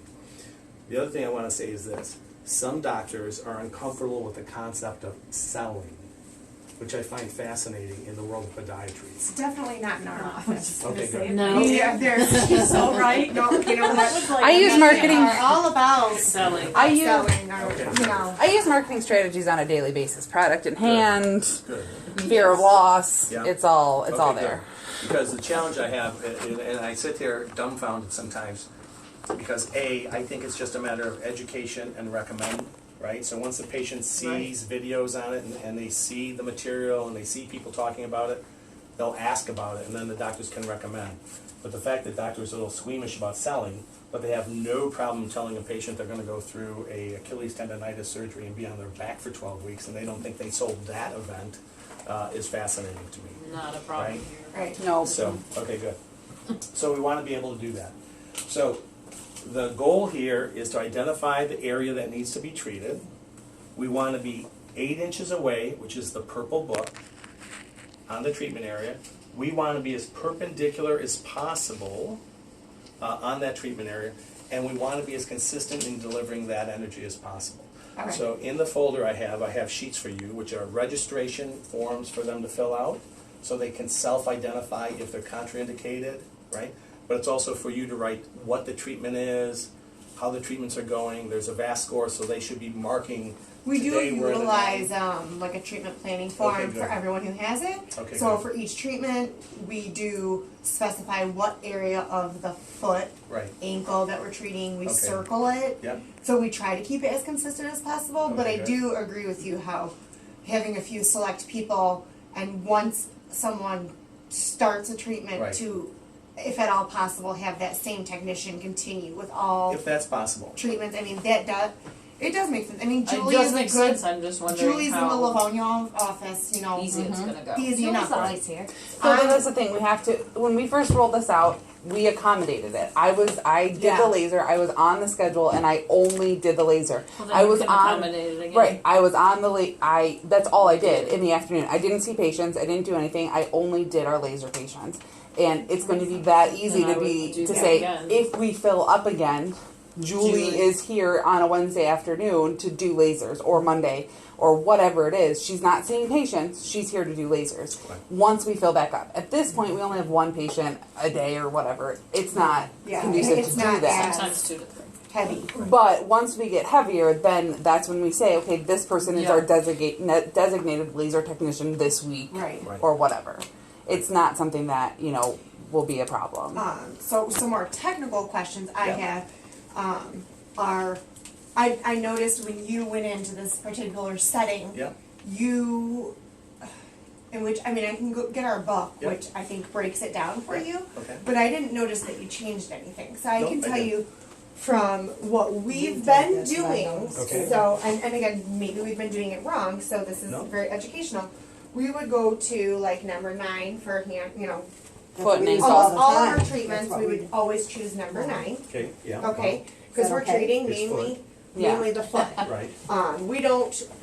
The other thing I want to say is this. Some doctors are uncomfortable with the concept of selling, which I find fascinating in the world of podiatry. It's definitely not in our office. Okay, good. No. Yeah, she's so right. No, you know what? I use marketing. Are all about Selling. I use selling, or, you know. I use marketing strategies on a daily basis. Product in hand, Good. fear of loss. Yeah. It's all Okay, there. good. Because the challenge I have, and I sit there dumbfounded sometimes, because A, I think it's just a matter of education and recommend, right? So once the patient sees videos on it and they see the material and they see people talking about it, they'll ask about it and then the doctors can recommend. But the fact that doctors are a little squeamish about selling, but they have no problem telling a patient they're going to go through a Achilles tendonitis surgery and be on their back for 12 weeks and they don't think they sold that event is fascinating to me. Not a problem. Right? Right. No. So, okay, good. So we want to be able to do that. So the goal here is to identify the area that needs to be treated. We want to be 8 inches away, which is the purple book, on the treatment area. We want to be as perpendicular as possible on that treatment area, and we want to be as consistent in delivering that energy as possible. Okay. So in the folder I have sheets for you, which are registration forms for them to fill out, so they can self-identify if they're contraindicated, right? But it's also for you to write what the treatment is, how the treatments are going. There's a VAS score, so they should be marking. We do today we're in the utilize like a treatment planning form Okay, for good. everyone who has it. Okay, So good. for each treatment, we do specify what area of the foot, Right. ankle that we're treating. We Okay. circle it. Yep. So we try to keep it as consistent as possible. But Okay, I good. do agree with you how having a few select people, and once someone starts a treatment, Right. to, if at all possible, have that same technician continue with all If that's possible. treatments. I mean, it does make sense. I mean, It Julie does is a make good. sense. I'm just wondering Julie's in the how Livonia office, you know. easy it's gonna go. Easy enough. always here. So that's the thing. We have to. When we first rolled this out, we accommodated it. I did Yeah. the laser. I was on the schedule, and I only did the laser. Well, then I you was can on. accommodate it again. Right. I was on the that's all I did in the afternoon. I didn't see patients. I didn't do anything. I only did our laser patients. And it's going to be that easy Then I to would do to that say, again. if we fill up again, Julie is here on a Wednesday afternoon to do lasers, or Monday, or whatever it is. She's not seeing patients. She's here to do lasers. Right. Once we fill back up. At this point, we only have one patient a day or whatever. It's not Yeah, conducive it's to do not that. Sometimes 2 to 3. Heavy. But once we get heavier, then that's when we say, okay, this person is Yeah. our designated laser technician this week, Right. Right. or whatever. It's not something that will be a problem. So some more technical questions I Yeah. have are, I noticed when you went into this particular setting, Yeah. you, in which, I mean, I can go get our book, Yeah. which I think breaks it down for Yeah. you. Okay. But I didn't notice that you changed anything. So I Nope, can I tell didn't. you from what we've been doing, Okay. so, and again, maybe we've been doing it wrong, so this is No. very educational. We would go to like number 9 for hand, Foot and ankle. all of our time. treatments, That's we what we would always choose number 9, Okay, yeah. okay? Because Is that we're okay? treating It's mainly Yeah. the foot. Right.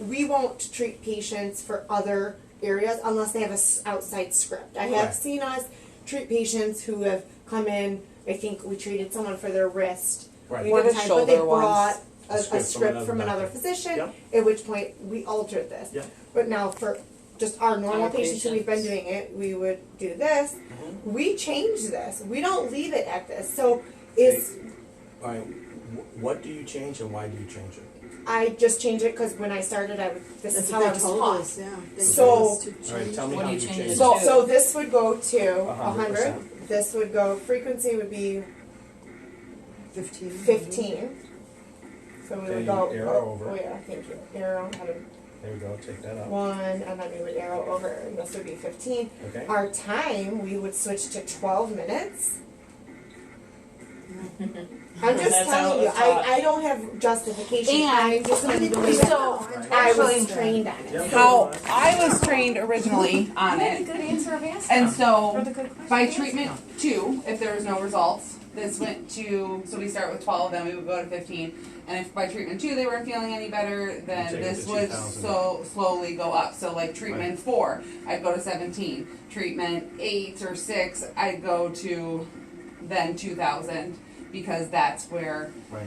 We won't treat patients for other areas unless they have a outside script. I have Correct. seen us treat patients who have come in. I think we treated someone for their wrist Right. We one did a time, but they shoulder brought once. a script from another doctor. physician. Yep. At which point we altered this. Yep. But now for just our normal Our patients who we've been patients. doing it, we would do this. We change this. We don't leave it at this. So is All right, what do you change and why do you change it? I just changed it because when I started, this is That's how what I they was told taught. us, yeah. They So- told us to All right, change. tell me What how do you you change change it it. So, to? so this would go to 100. 100%. This would go, frequency would be 15. 15. So we Okay, would go, you arrow over. oh yeah, thank you. Arrow, out of There we go, take that out. 1, and then we would arrow over, and this would be 15. Okay. Our time, we would switch to 12 minutes. I'm just That's how telling it you, was taught. I don't have justification. And I'm just telling you the way that So I was actually, trained on it. Yep. how I was trained originally on You had a it, good answer of asking. and so For the good question. by Yes. treatment 2, if there was no results, this went to, so we start with 12, then we would go to 15, and if by treatment 2 they weren't feeling any better, then take it this to would 2000. so slowly go up. So like treatment Right. 4, I'd go to 17. Treatment 8 or 6, I'd go to then 2000, because that's where, Right.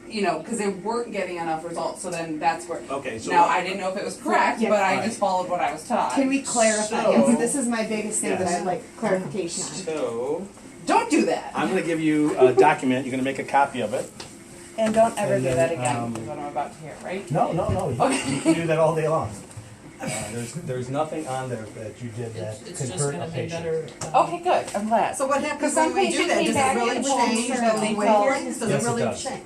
you know, because they weren't getting enough results, so then that's where. Okay, so. Now, I didn't know if it was correct, Yeah. but I Right. just followed what I was taught. Can we clarify? So- Yeah, this is my biggest thing that Yes. I'd like clarification on. So, Don't do that! I'm gonna give you a document, you're gonna make a copy of it. And don't ever And do then, that again, um, is what I'm about to hear, right? No, you can do that all day long. There's nothing on there that you did that It's could just hurt gonna a be patient. better. Okay, good, I'm glad. So what 'Cause happens some when we do patient that? came Does back it really and told me change that the they weight felt- gains? Does Yes, it it really does. change?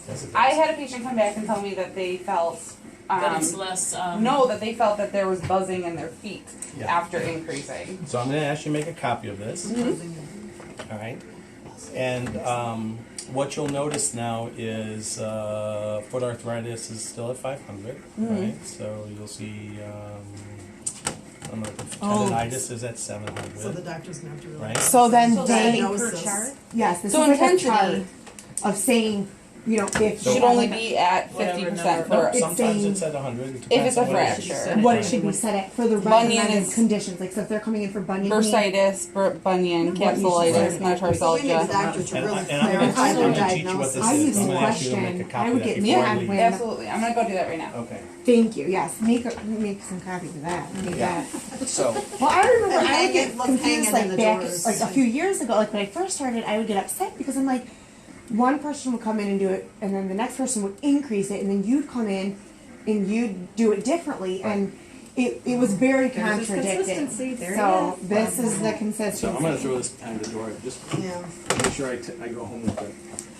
Yes, it I does. had a patient come back and tell me that they felt, But it's less, no, that they felt that there was buzzing in their feet Yeah. after increasing. So I'm gonna ask you to make a copy of this. All right. And what you'll notice now is foot arthritis is still at 500, right? So you'll see I'm gonna put tendonitis is at 700. So the doctor's gonna have to really. Right. So then So they, diagnosis. yes, this So is like a intensity. chart of saying, you know, if So- Should only be at Whatever 50% number. for It's Sometimes saying- it's at 100. It if depends it's a on what it is. fracture. what it should be set at for the Bunion recommended is- conditions. Like, so if they're coming in for bunion knee, Bursitis, bunion, What you capsulitis, should- So we need a metatarsalgia. doctor to And really I'm gonna clarify their teach you what this diagnosis. I is. use I'm the gonna ask you to make a question. copy I would of that get before I mad leave. when- Absolutely, I'm gonna go do that right now. Okay. thank you, yes, make some copies of that. Make Yeah. that. So Well, I remember And I hang would get it- let's hang confused it like in the back drawers. like a few years ago. Like when I first started, I would get upset because I'm like, one person would come in and do it, and then the next person would increase it, and then you'd come in and you'd do it differently, and it was very There's this contradicting. consistency. There So it is. this is the consistency. So I'm gonna throw this behind the door, just Yeah. make sure I go home with it.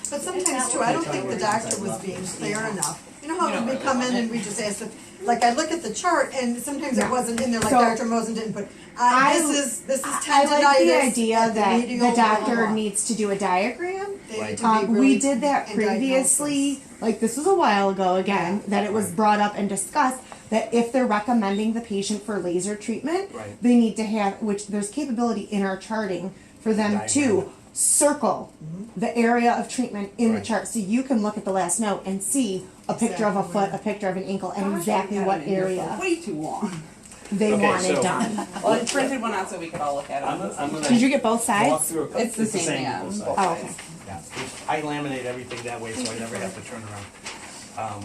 But sometimes too, I don't think the doctor was being clear enough. You know how we come in and we just ask them, like I look at the chart and sometimes it wasn't in there, like So- Dr. Mosen didn't put, I- this is tendonitis. I like the idea at that medial the doctor blah, blah. needs to do a diagram. They need to be We really did that in previously, like this was a while ago again, that it was brought up and discussed that if they're recommending the patient for laser treatment, Right. they need to have, which there's capability in our charting for them Diagram. to circle the area of treatment in the Right. chart, so you can look at the last note and see a picture of a Exactly. foot, a picture of an ankle, and Gosh, exactly I've what had it in here for area Way too long. they Okay, want it so- done. Well, I printed one out so we could all look at I'm it. gonna Did you get both walk sides? through a It's the same thing on on both both sides. Oh, okay. Yeah, I laminate everything that way, so I never have to turn around.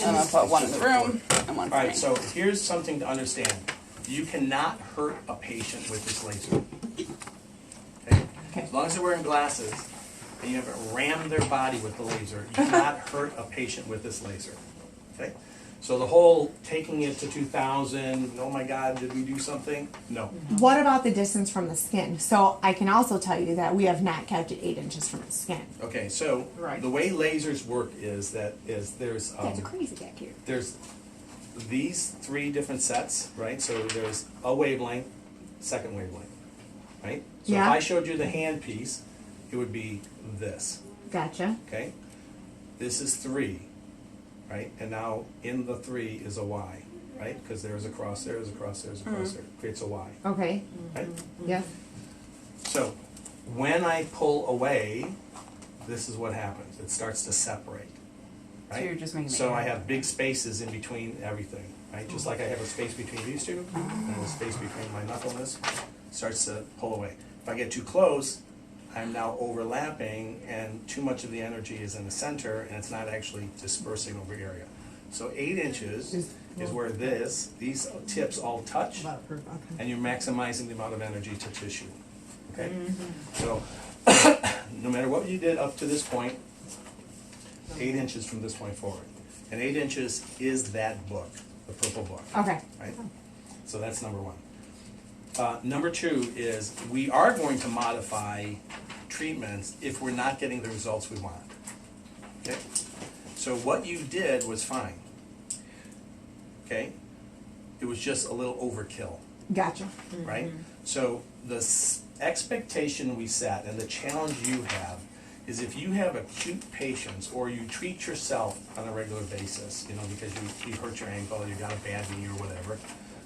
I'm gonna put one in the room and one for All me. right, so here's something to understand. You cannot hurt a patient with this laser. Okay? As long as they're wearing glasses and you haven't rammed their body with the laser, you cannot hurt a patient with this laser. Okay? So the whole taking it to 2,000, oh my God, did we do something? No. What about the distance from the skin? So I can also tell you that we have not kept it 8 inches from the skin. Okay, so Right. the way lasers work is there's That's crazy back here. there's these 3 different sets, right? So there's a wavelength, second wavelength, right? So Yeah. if I showed you the hand piece, it would be this, Gotcha. okay? This is 3, right? And now in the 3 is a Y, right? Because there's a cross there, there's a cross there, there's a cross there, creates a Y, Okay. right? Yes. So when I pull away, this is what happens. It starts to separate. So Right? you're just making the So I area. have big spaces in between everything. right? Just like I have a space between these two, and a space between my knuckleness, starts to pull away. If I get too close, I'm now overlapping, and too much of the energy is in the center, and it's not actually dispersing over area. So 8 inches is where these tips all touch, and you're maximizing the amount of energy to tissue. Okay? So no matter what you did up to this point, 8 inches from this point forward. And 8 inches is that book, the purple book. Okay. Right? So that's number one. Number two is we are going to modify treatments if we're not getting the results we want. Okay? So what you did was fine. Okay? It was just a little overkill. Gotcha. Right? So the expectation we set and the challenge you have is if you have acute patients or you treat yourself on a regular basis, you know, because you hurt your ankle, you got a bad knee or whatever,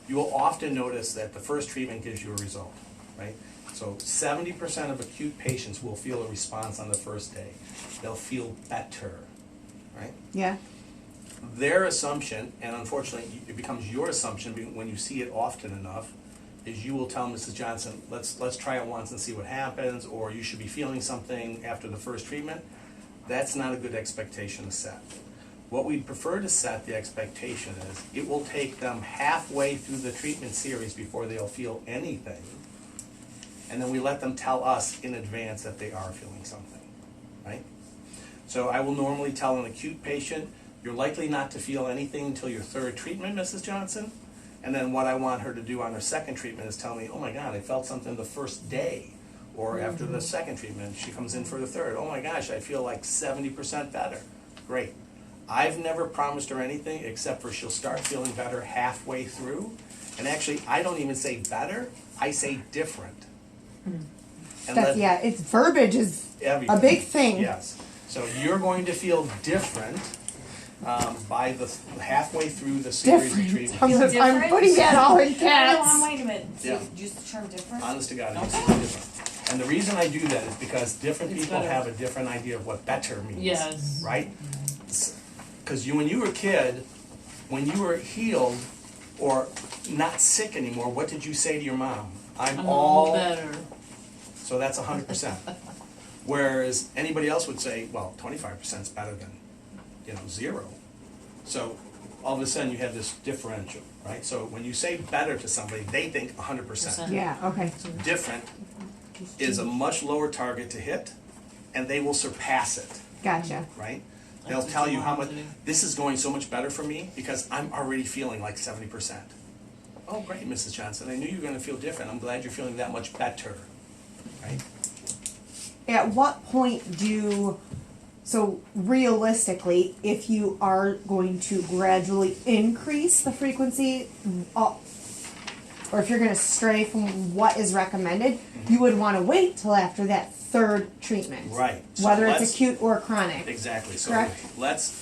you will often notice that the first treatment gives you a result, right? So 70% of acute patients will feel a response on the first day. They'll feel better, right? Yeah. Their assumption, and unfortunately it becomes your assumption when you see it often enough, is you will tell Mrs. Johnson, let's try it once and see what happens, or you should be feeling something after the first treatment. That's not a good expectation to set. What we'd prefer to set the expectation is it will take them halfway through the treatment series before they'll feel anything, and then we let them tell us in advance that they are feeling something, right? So I will normally tell an acute patient, you're likely not to feel anything until your third treatment, Mrs. Johnson. And then what I want her to do on her second treatment is tell me, oh my God, I felt something the first day. Or after the second treatment, she comes in for the third. Oh my gosh, I feel like 70% better. Great. I've never promised her anything except for she'll start feeling better halfway through. And actually, I don't even say better, I say different. And Yeah, it's verbiage is everything. a big thing. Yes. So you're going to feel different by the halfway through the series of treatments. I'm putting that all in Hold caps. on, wait a minute. So Yeah. use the term different? Honest to God, it's different. And the reason I do that is because different It's people better. have a different idea of what better means. Yes. Right? Because when you were a kid, when you were healed or not sick anymore, what did you say to your mom? I'm all better. So that's 100%. Whereas anybody else would say, well, 25% is better than, 0. So all of a sudden you have this differential, right? So when you say better to somebody, they think 100%. Yeah, okay. Different is a much lower target to hit, and they will surpass it, Gotcha. right? They'll tell you how much, this is going so much better for me because I'm already feeling like 70%. Oh, great, Mrs. Johnson, I knew you were gonna feel different. I'm glad you're feeling that much better, right? At what point so realistically, if you are going to gradually increase the frequency, or if you're going to stray from what is recommended, you would want to wait till after that third treatment. Right. So Whether it's let's- acute or chronic. Exactly, so Correct?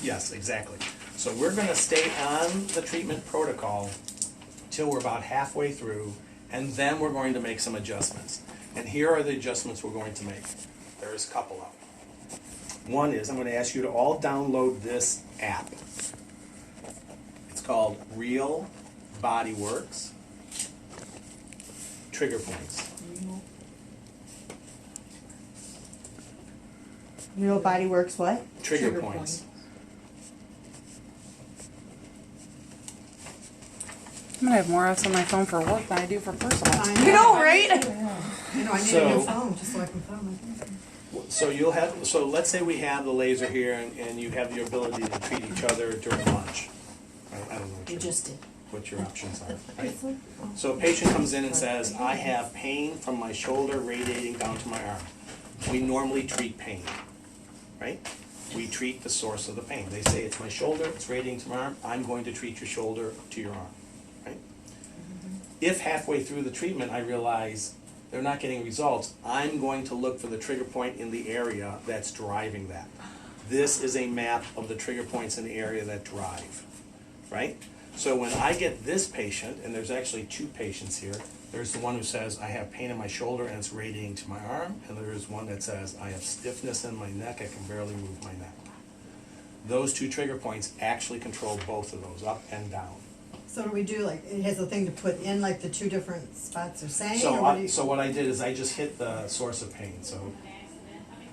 yes, exactly. So we're gonna stay on the treatment protocol till we're about halfway through, and then we're going to make some adjustments. And here are the adjustments we're going to make. There's a couple of them. One is, I'm gonna ask you to all download this app. It's called Real Body Works Trigger Points. Real Body Works what? Trigger points. I'm gonna have more apps on my phone for work than I do for personal. I You know, right? I need a So- new phone, just so I can phone it. So let's say we have the laser here and you have the ability to treat each other during lunch. I don't know You just did. what your options are, right? So a patient comes in and says, I have pain from my shoulder radiating down to my arm. We normally treat pain, right? We treat the source of the pain. They say, it's my shoulder, it's radiating to my arm, I'm going to treat your shoulder to your arm, right? If halfway through the treatment I realize they're not getting results, I'm going to look for the trigger point in the area that's driving that. This is a map of the trigger points in the area that drive, right? So when I get this patient, and there's actually 2 patients here, there's the one who says, I have pain in my shoulder and it's radiating to my arm, and there's one that says, I have stiffness in my neck, I can barely move my neck. Those 2 trigger points actually control both of those, up and down. So do we do, like, it has a thing to put in, like, the two different spots are saying, So, or what do you? so what I did is I just hit the source of pain, so.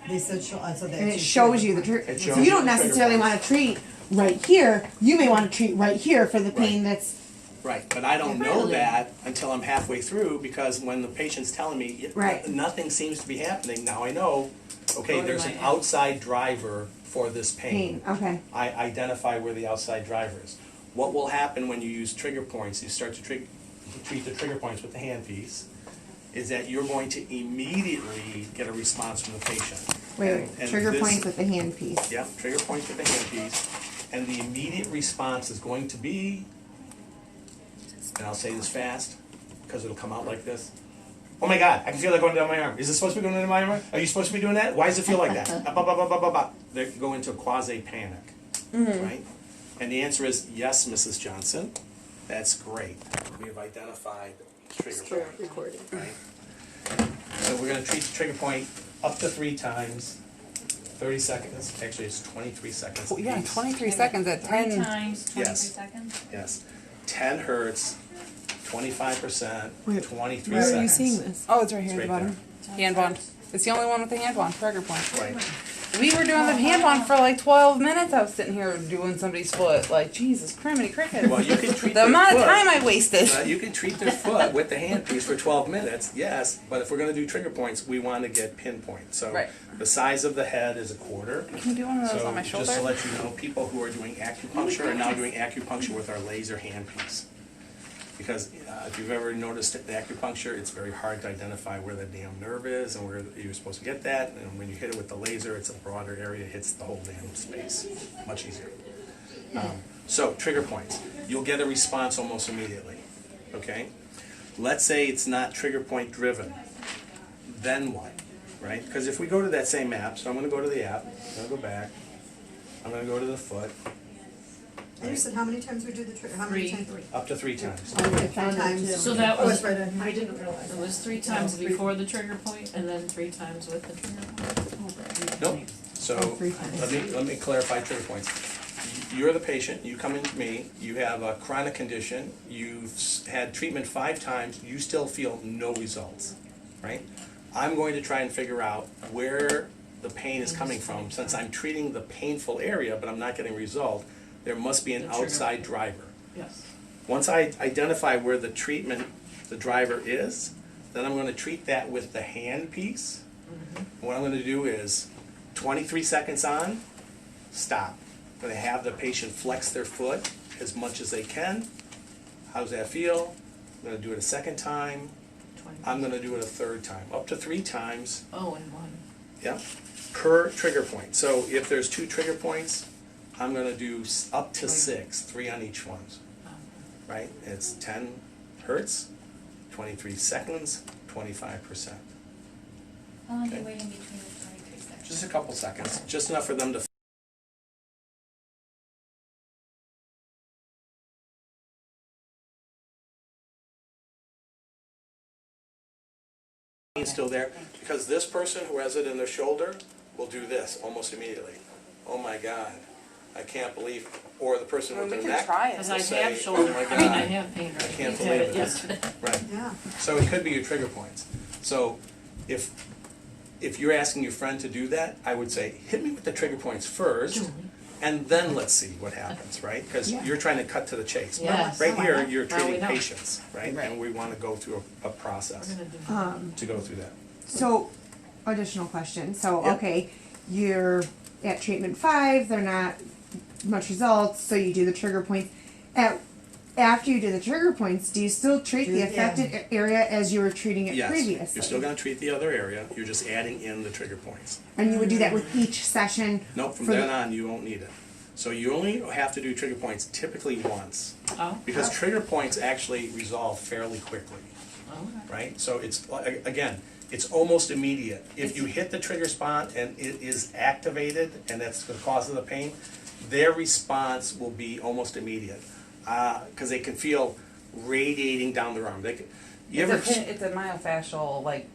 They said, so they And it actually shows you the trigger. It So shows you you don't the trigger necessarily points. want to treat right here. You may want to treat right here for the pain that's. Right, but I don't know that until I'm halfway through, because when the patient's telling me Right. nothing seems to be happening, now I know, okay, there's an outside driver for this Pain, okay. I identify where the outside driver is. What will happen when you use trigger points, you start to treat the trigger points with the handpiece, is that you're going to immediately get a response from the patient. Wait, And trigger this- points with the handpiece. Yeah, trigger points with the handpiece, and the immediate response is going to be, and I'll say this fast, because it'll come out like this. Oh my God, I can feel that going down my arm. Is it supposed to be going down my arm? Are you supposed to be doing that? Why does it feel like that? They go into quasi-panic, right? And the answer is, yes, Mrs. Johnson, that's great. We have identified trigger point, right? So we're gonna treat the trigger point up to 3 times, 30 seconds, actually it's 23 seconds. Well, yeah, apiece. 23 seconds at 3 10. times, 23 Yes. seconds? Yes, 10 hertz, 25%, 23 Where seconds. are you seeing this? Oh, it's right here It's at the right bottom. Hand wand. It's the only one with the hand wand, trigger point. Right. We were doing the hand wand for like 12 minutes. I was sitting here doing somebody's foot. Like, Jesus, criminy cricket. Well, you can treat The their amount of foot. time I wasted. You can treat their foot with the handpiece for 12 minutes, yes, but if we're gonna do trigger points, we wanna get pinpoint. So Right. the size of the head is a quarter. Can you do one of those So on my shoulder? just to let you know, people who are doing acupuncture are now doing acupuncture with our laser handpiece. Because if you've ever noticed at the acupuncture, it's very hard to identify where the damn nerve is and where you're supposed to get that. And when you hit it with the laser, it's a broader area, it hits the whole damn space, much easier. So trigger points, you'll get a response almost immediately, okay? Let's say it's not trigger point driven, then what, right? Because if we go to that same app, so I'm gonna go to the app, I'm gonna go back, I'm gonna go to the foot, And you said how many times we do the trigger, how many 3. times? up to 3 times. Okay, 3 times. So that Oh, was, it's right on here. I didn't realize. it was 3 times before the trigger point and then 3 times with the trigger point? Nope, so, Oh, 3 times. let me clarify trigger points. You're the patient, you come into me, you have a chronic condition, you've had treatment 5 times, you still feel no results, right? I'm going to try and figure out where the pain is coming from. Since I'm treating the painful area, but I'm not getting a result, there must be an The trigger outside point. driver. Yes. Once I identify where the driver is, then I'm gonna treat that with the hand piece. What I'm gonna do is 23 seconds on, stop. I'm gonna have the patient flex their foot as much as they can. How does that feel? I'm gonna do it a second time. 20. I'm gonna do it a third time, up to 3 times, Oh, and 1. yeah, per trigger point. So if there's 2 trigger points, I'm gonna do up to 6, 3 on each one, right? It's 10 hertz, 23 seconds, 25%. How long do you Okay. wait in between the 23 seconds? Just a couple seconds, just enough for them to pain still there, because this person who has it in their shoulder will do this almost immediately. Oh my God, I can't believe, or the person with We their can neck. try it. Because will I say, have shoulder "Oh my pain, I God." have pain right I can't here. believe it. Yesterday. Right. Yeah. So it could be your trigger points. So if you're asking your friend to do that, I would say, hit me with the trigger points first, and then let's see what happens, right? Because you're trying to cut to the chase. Yes. Right here, you're Now we treating know. patients, right? Right. And we want to go through a We're process gonna do to go through that. So, additional question. So, Yep. okay, you're at treatment 5. They're not much results. So you do the trigger points. After you do the trigger points, do you still treat the Yeah. affected area as you were treating it Yes, previously? you're still going to treat the other area. You're just adding in the trigger points. And you would do that with each session. Nope, from for then the- on, you won't need it. So you only have to do trigger points typically once, Oh, because trigger points actually resolve fairly quickly. okay. Right? So it's, again, it's almost immediate. If you hit the trigger spot and it is activated, and that's the cause of the pain, their response will be almost immediate. Because they can feel radiating down their arm. They can, you ever, It's a myofascial, like,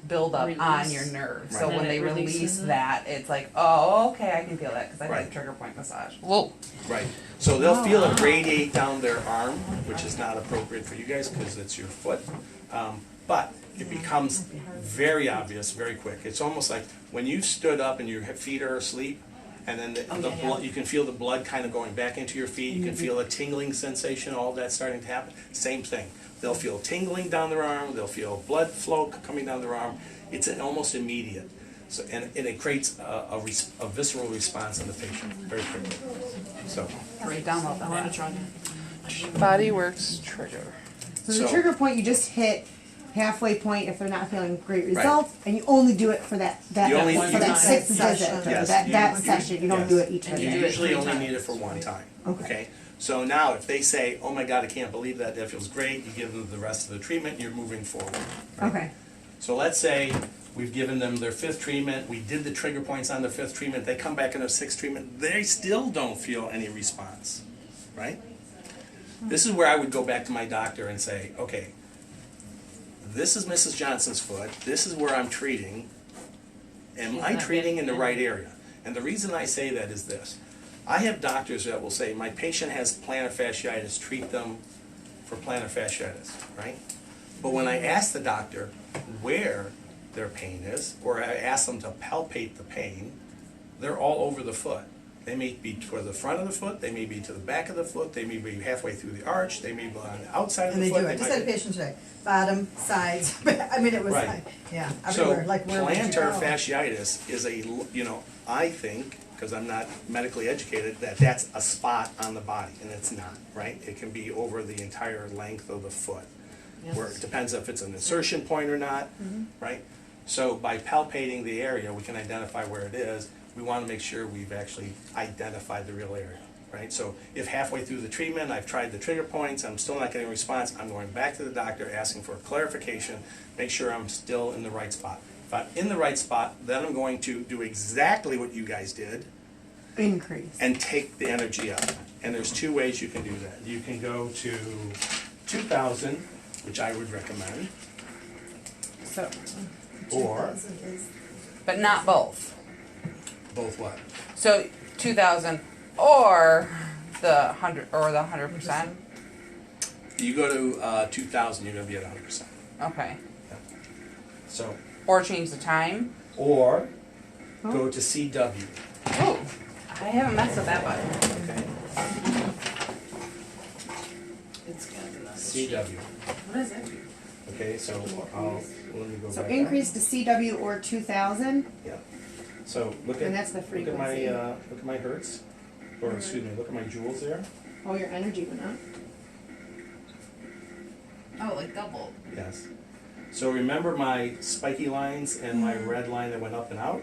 buildup on your nerve. So Right. when And they it release releases it. that, it's like, oh, okay, I can feel that because I Right. did a trigger point massage. Whoa. Right. So they'll feel it radiate down their arm, which is not appropriate for you guys because it's your foot. But it becomes very obvious very quick. It's almost like when you stood up and your feet are asleep, and then the blood, you can feel the blood kind of going back into your feet. You can feel a tingling sensation, all that starting to happen. Same thing. They'll feel tingling down their arm. They'll feel blood flow coming down their arm. It's almost immediate. So, and it creates a visceral response in the patient very quickly. So, Great download I want that. to try that. Body Works trigger. So the So- trigger point you just hit halfway point if they're not feeling great results, and you only do it for that You only- for you- that sixth Session. visit, or Yes, that you- session. You don't yes. do it each And visit. you you do it usually 3 only times. need it for one time. Okay. Okay? So now if they say, oh my God, I can't believe that, that feels great, you give them the rest of the treatment, you're moving forward. right? Okay. So let's say we've given them their 5th treatment, we did the trigger points on the 5th treatment, they come back in their 6th treatment, they still don't feel any response, right? This is where I would go back to my doctor and say, okay, this is Mrs. Johnson's foot, this is where I'm treating, am She's I not treating in the getting right area? And the reason I say that is this. I have doctors that will say, my patient has plantar fasciitis, treat them for plantar fasciitis, right? But when I ask the doctor where their pain is, or I ask them to palpate the pain, they're all over the foot. They may be toward the front of the foot, they may be to the back of the foot, they may be halfway through the arch, they may be on the outside of And the they foot. do. I just might had a be- patient today, bottom, sides, I mean, it was Right. like, yeah, So everywhere, like where would you plantar go? fasciitis is I think, because I'm not medically educated, that that's a spot on the body, and it's not, right? It can be over the entire length of the foot, where it depends if it's an insertion point or not, right? So by palpating the area, we can identify where it is. We want to make sure we've actually identified the real area, right? So if halfway through the treatment, I've tried the trigger points, I'm still not getting a response, I'm going back to the doctor, asking for clarification, make sure I'm still in the right spot. If I'm in the right spot, then I'm going to do exactly what you guys did Increase. and take the energy up. And there's 2 ways you can do that. You can go to 2,000, which I would recommend, So, or but not both. both what? So 2,000 or the 100%. You go to 2,000, you're going to be at 100%. Okay. So, Or change the time. or go to CW. Oh, I haven't messed with that button. Okay. It's got another CW. What does that do? Okay, so let me go So back. increase to CW or 2,000. Yeah. So look And at that's the look at my frequency. look at my hertz, or excuse me, look at my joules there. Oh, your energy went up. Oh, like double. Yes. So remember my spiky lines and my red line that went up and out?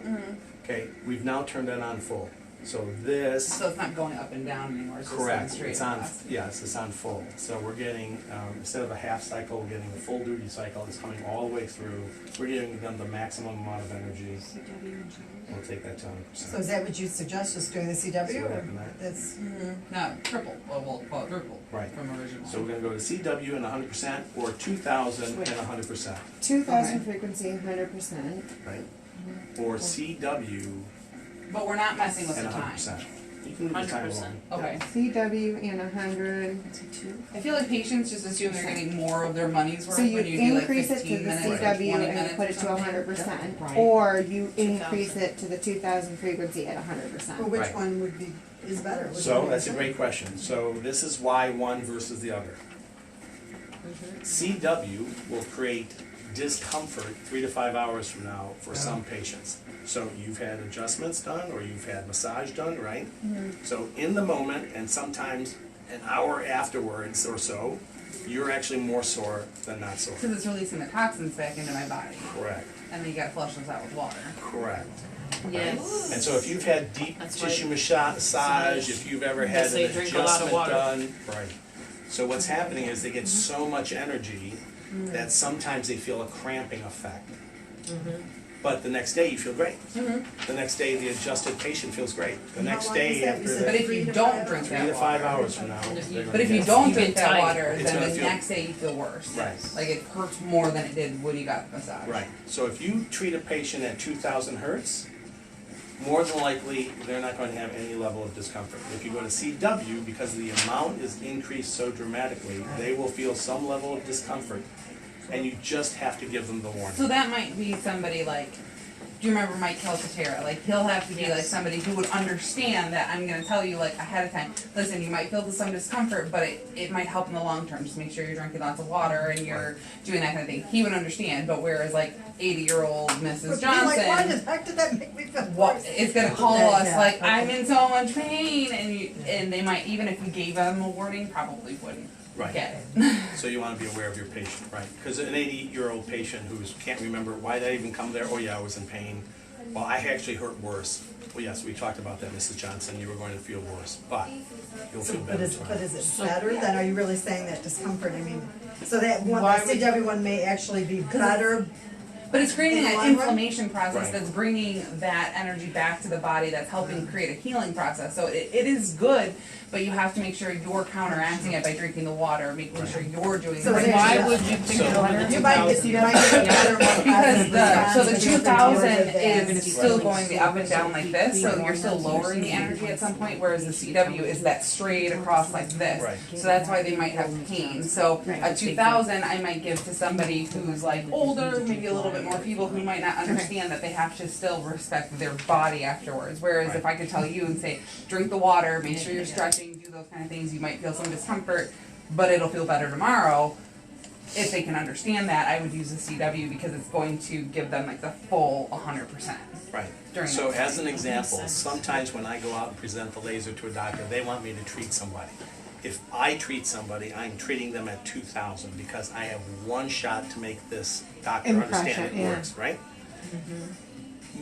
Okay, we've now turned that on full. So this, So it's not going up and down anymore. It's just going correct, straight it's on, across. yes, it's on full. So we're getting, instead of a half cycle, we're getting a full duty cycle. It's coming all the way through. We're giving them the maximum amount of energy. We'll take that to 100%. So is that what you suggest, just doing the CW, That's what or happened there. that's, No, triple. Well, we'll quadruple. Right. From original. So we're gonna go to CW and 100%, or 2,000 and 100%, 2,000 Okay. frequency, 100%. right? Or CW But we're not messing with and the time. 100%. You can leave the time 100%. alone. Okay. CW and 100. I feel like patients just assume they're getting more of their money's worth So you when you do like increase it to 15 the minutes or CW 20 and minutes you put or it to something. 100%. Right. Or you 2,000. increase it to the 2,000 frequency at well, 100%. which Right. one would be, is better? Which So one that's is a better? great question. So this is why one versus the other. CW will create discomfort 3 to 5 hours from now for some patients. So you've had adjustments done or you've had massage done, right? So in the moment and sometimes an hour afterwards or so, you're actually more sore than not sore. Because it's releasing the toxins back into my body. Correct, And then you gotta flush those out with water. correct. Yes. And so if you've had deep That's why- tissue massage, if you've ever had They an drink a lot of adjustment water. done, right. So what's happening is they get so much energy that sometimes they feel a cramping effect. But the next day you feel great. The next day the adjusted patient feels great. The next long day is that? after You said the But if you don't drink 3 that to 5 water, hours from now, they're but if you gonna don't get- drink that tight. water, It's then gonna the feel- next day you feel worse. Right. Like it hurts more than it did when you got the massage. Right. So if you treat a patient at 2,000 hertz, more than likely they're not going to have any level of discomfort. If you go to CW, because the amount is increased so dramatically, they will feel some level of discomfort, and you just have to give them the warning. So that might be somebody like, do you remember Mike Calcaterra? Like he'll have to be like somebody who would understand that I'm gonna tell you like ahead of time, listen, you might feel some discomfort, but it might help in the long term. Just make sure you're drinking lots of water and you're doing that kind of thing. He would understand, but whereas like 80-year-old Mrs. Would be like, why Johnson the heck did that make me feel what worse? is gonna call Yeah, us yeah, like, okay. I'm in so much pain, and they might, even if you gave them a warning, probably wouldn't Right. get it. So you want to be aware of your patient, right? Because an 80-year-old patient who can't remember why did I even come there. Oh yeah, I was in pain. Well, I actually hurt worse. Well, yes, we talked about that, Mrs. Johnson. You were going to feel worse, but you'll So, feel but better is, tomorrow. but is it better then? Are you really saying that discomfort? I mean, so that one, Why the would- CW one may actually be better. But it's creating In the an long run? inflammation process Right. that's bringing that energy back to the body, that's helping create a healing process. So it is good, but you have to make sure you're counteracting it by drinking the water, making sure you're doing So the right there's- Why thing. would you think So- over the You might get, 2,000? you might get a better one. Because the 2,000 is is still going the up and down like this, so you're still lowering the energy at some point, whereas the CW is that straight across like this. Right. So that's why they might have pain. So a 2,000 I might give to somebody who's like older, maybe a little bit more feeble, who might not understand that they have to still respect their body afterwards. Whereas if I could tell you and say, drink the water, make sure you're stretching, do those kind of things, you might feel some discomfort, but it'll feel better tomorrow. If they can understand that, I would use the CW because it's going to give them like the full 100%. Right. During So that as an example, sometimes when I go out and present the laser to a doctor, they want me to treat somebody. If I treat somebody, I'm treating them at 2,000 because I have one shot to make this doctor understand it Impression, yeah. works, right?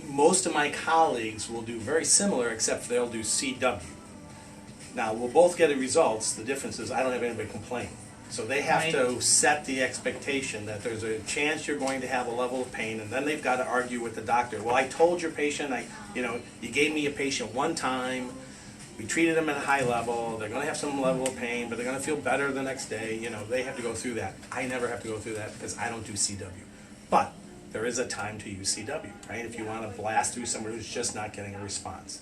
Most of my colleagues will do very similar, except they'll do CW. Now, we'll both get the results. The difference is I don't have anybody complain. So they have to set the expectation that there's a chance you're going to have a level of pain, and then they've got to argue with the doctor. Well, I told your patient, you gave me a patient one time, we treated them at a high level, they're gonna have some level of pain, but they're gonna feel better the next day, they have to go through that. I never have to go through that because I don't do CW. But there is a time to use CW, right? If you wanna blast through somebody who's just not getting a response.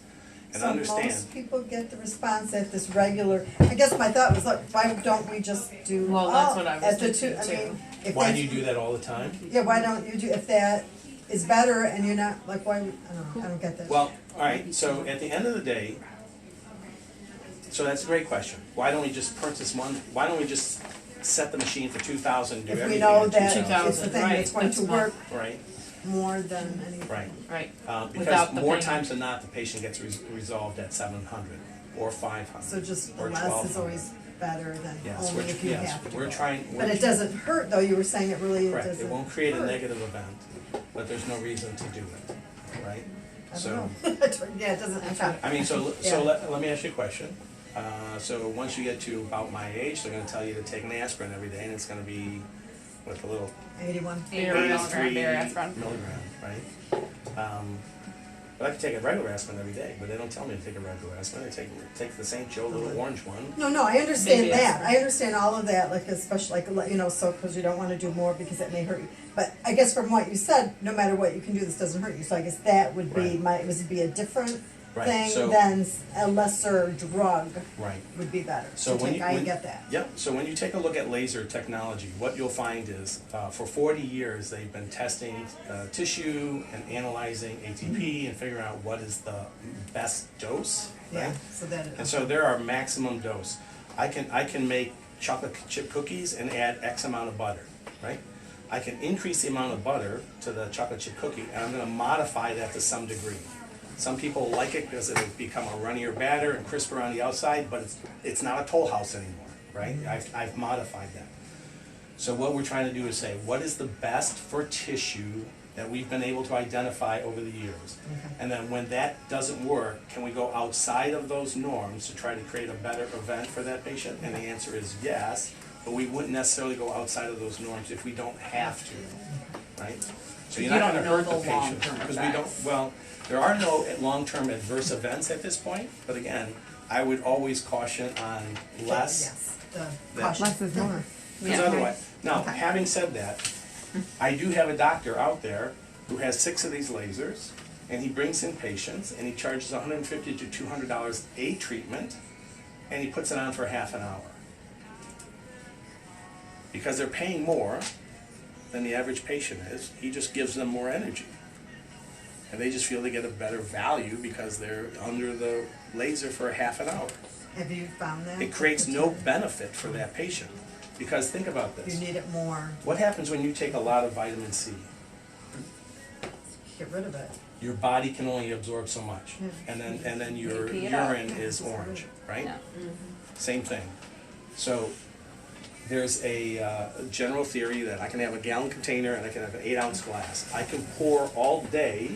And So understand, most people get the response at this regular, I guess my thought was, look, why don't we just do Well, that's all what I was at the thinking, two, I mean, if why that's- do you do that all the time? Yeah, why don't you do, if that is better and you're not, like, why, I don't get that. Well, all right, so at the end of the day, so that's a great question. Why don't we just purchase one, why don't we just set the machine for 2,000, do If we everything know at that 2,000? it's the thing right, that's going that's to not- work Right, more than anything. right. Right. Because Without the more pain. times than not, the patient gets resolved at 700 or 500. So just the or less is 1,200. always better than Yes, only if you have to. we're trying. But it doesn't hurt, though, you were saying it really Correct, doesn't it won't create a hurt. negative event, but there's no reason to do it, right? I So, don't know. Yeah, it doesn't, okay. I mean, so Yeah. let me ask you a question. So once you get to about my age, they're gonna tell you to take an aspirin every day, and it's gonna be with a little 81. 83 Bare aspirin. milligram, right? But I can take a regular aspirin every day, but they don't tell me to take a regular aspirin. They take the St. Joe little orange one. No, I understand Maybe that. I understand all of that, like especially like, so because you don't want to do more because it may hurt you. But I guess from what you said, no matter what you can do, this doesn't hurt you. So I guess that would be Right. would be a different Right, thing so- than a lesser drug Right. would be better. So to when take. you, I when, get that. Yep. So when you take a look at laser technology, what you'll find is for 40 years they've been testing tissue and analyzing ATP and figuring out what is the best dose. Yeah. Right? So that. And so there are maximum dose. I can make chocolate chip cookies and add X amount of butter, right? I can increase the amount of butter to the chocolate chip cookie, and I'm going to modify that to some degree. Some people like it because it'll become a runnier batter and crisper on the outside, but it's not a Toll House anymore, right? I've modified that. So what we're trying to do is say, what is the best for tissue that we've been able to identify over the years? And then when that doesn't work, can we go outside of those norms to try to create a better event for that patient? And the answer is yes, but we wouldn't necessarily go outside of those norms if we don't have to, right? So You you're not don't gonna know hurt the the patient, long-term because we don't, effects. well, there are no long-term adverse events at this point, but again, I would always caution on less. Yes, the That- caution. Less is more. Because Yeah. otherwise, now, Okay. having said that, I do have a doctor out there who has 6 of these lasers, and he brings in patients, and he charges $150 to $200 a treatment, and he puts it on for half an hour. Because they're paying more than the average patient is, he just gives them more energy. And they just feel they get a better value because they're under the laser for a half an hour. Have you found that? It creates no benefit for that patient. Because think about You this. need it more, What happens when you take a lot of vitamin C? get rid of it. Your body can only absorb so much. And then your pee it out. urine is orange, right? Yeah. Same thing. So there's a general theory that I can have a gallon container and I can have an 8-ounce glass. I can pour all day,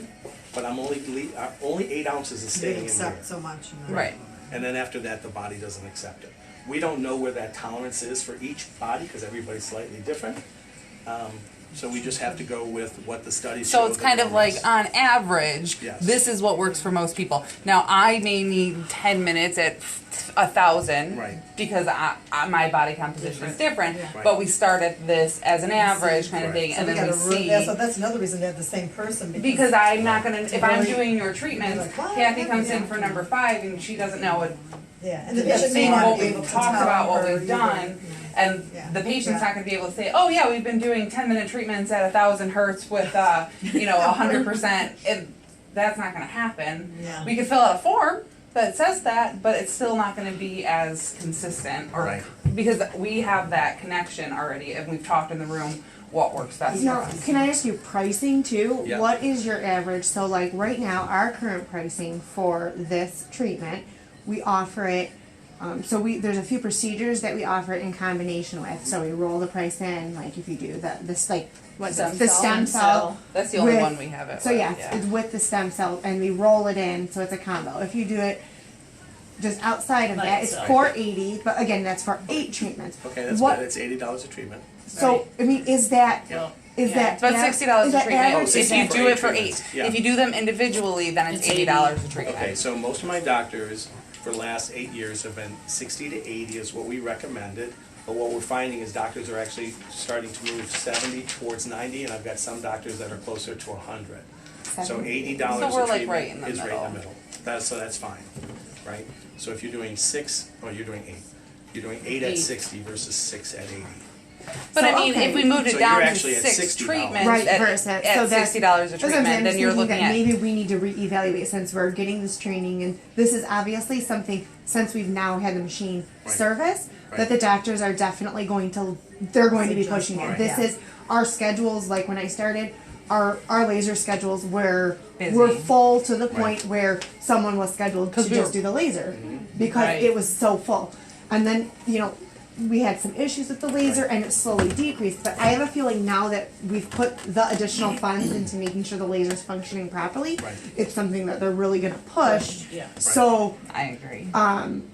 but I'm only 8 ounces is You staying in accept here. so much. Right. And then after that, the body doesn't accept it. We don't know where that tolerance is for each body because everybody's slightly different. So we just have to go with what the studies show. So it's the kind of like, norms. on average, Yes. this is what works for most people. Now, I may need 10 minutes at 1,000 Right. because my body composition is different. Right. But we start at this as an average kind of Right. thing, So and we then we gotta see. so that's another reason to have the same person. Because I'm not gonna, if I'm really- doing your treatments, Like, what? Kathy comes in Yeah. for number 5 and she doesn't know what, Yeah, and the doesn't patient may know not what be able we've to talked tell about, what her we've either. done. And Yeah. the patient's Yeah. not gonna be able to say, oh yeah, we've been doing 10-minute treatments at 1,000 hertz with, 100%. That's not gonna happen. Yeah. We could fill out a form that says that, but it's still not gonna be as consistent or, Right. because we have that connection already and we've talked in the room what works best for Now, us. can I ask you pricing too? Yeah. What is your average? So like right now, our current pricing for this treatment, we offer it, there's a few procedures that we offer it in combination with. So we roll the price in, like if you do this like, what's Stem the cell? stem cell. That's the only with- one we have it So with, yes, yeah. it's with the stem cell and we roll it in, so it's a combo. If you do it just outside of that, it's Right. $480, but again, that's for 8 treatments. Okay, that's What- good. It's $80 a treatment. So, I mean, is that, Well, is Yeah, that? it's about av- $60 is a that treatment. average? If Is you that- do it for 8, treatments, yeah. if you do them individually, then it's It's $80 a treatment. Okay, so most of my doctors for the last 8 years have been 60 to 80 is what we recommended. But what we're finding is doctors are actually starting to move 70 towards 90, and I've got some doctors that are closer to 100. So $80 So a we're, like, treatment right in the is right in the middle. middle. So that's fine, right? So if you're doing 6, or you're doing 8. You're doing 8 at 60 versus 6 at 80. But So, I mean, okay. if we moved it So down you're to actually at 6 $60. treatments Right, at, versus, so at that's. $60 a that's what I'm saying. treatment, I'm then you're thinking looking that at. maybe we need to reevaluate since we're getting this training and this is obviously something, since we've now had the machine Right. service, Right. that the doctors are definitely going to, they're going to be pushing it. Right. This Yeah. is, our schedules, like when I started, our laser schedules were Busy. full to the point where someone was scheduled to 'Cause we just were- do the laser because Right. it was so full. And then, we had some issues with the laser and it slowly decreased, but I have a feeling now that we've put the additional funds into making sure the laser's functioning properly, Right. it's something that they're really gonna push. Yeah. So, I agree.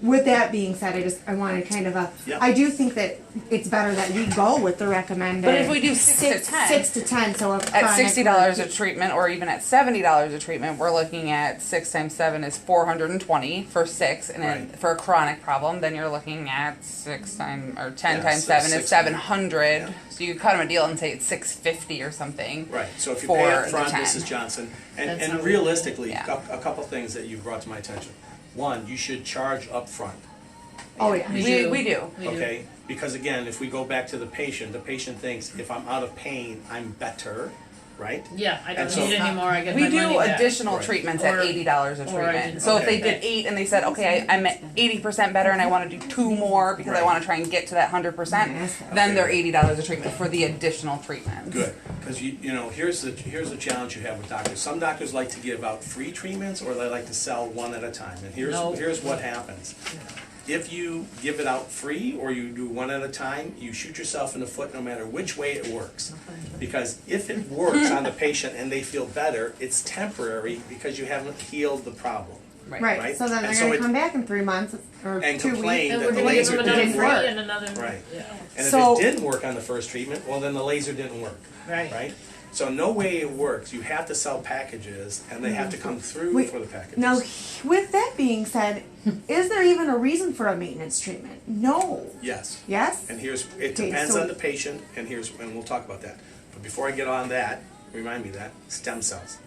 with that being said, I wanted kind of Yeah. I do think that it's better that we go with the recommended. But if we do 6 to 10, 6 to 10, so if at $60 a treatment, or even at $70 a treatment, we're looking at 6 times 7 is 420 for 6, and then Right. for a chronic problem, then you're looking at 10 Yeah, times so 7 is 600. 700. Yeah. So you cut them a deal and say it's 650 or something. Right, so if you For pay up the front, 10. Mrs. Johnson, and That's how we- realistically, Yeah. a couple things that you brought to my attention. One, you should charge up front. Oh, yeah. We do. We do. Okay, because again, if we go back to the patient thinks if I'm out of pain, I'm better, right? Yeah, I And don't so- need any more, I get We my money do back. additional Right. treatments Or- at $80 a or I treatment. did- So if okay. they did 8 and they said, okay, I'm at 80% better and I want to do 2 more because I Right. want to try and get to that 100%, then they're $80 a treatment for the additional treatments. Good, because here's the challenge you have with doctors. Some doctors like to give out free treatments, or they like to sell one at a time. And No. here's what happens. If you give it out free or you do one at a time, you shoot yourself in the foot no matter which way it works. Because if it works on the patient and they feel better, it's temporary because you haven't healed the problem. Right, Right. so then And they're so gonna it- come back in 3 months or And 2 weeks. complain Then that we're the gonna give laser them didn't another work. free and another, Right. yeah, And So- if it didn't work on the first treatment, well then the laser didn't work, right. right? So no way it works. You have to sell packages, and they have to come through Wait, for the packages. Now, with that being said, is there even a reason for a maintenance treatment? No. Yes. Yes? And it Okay, depends so- on the patient, and we'll talk about that. But before I get on that, remind me that, stem cells.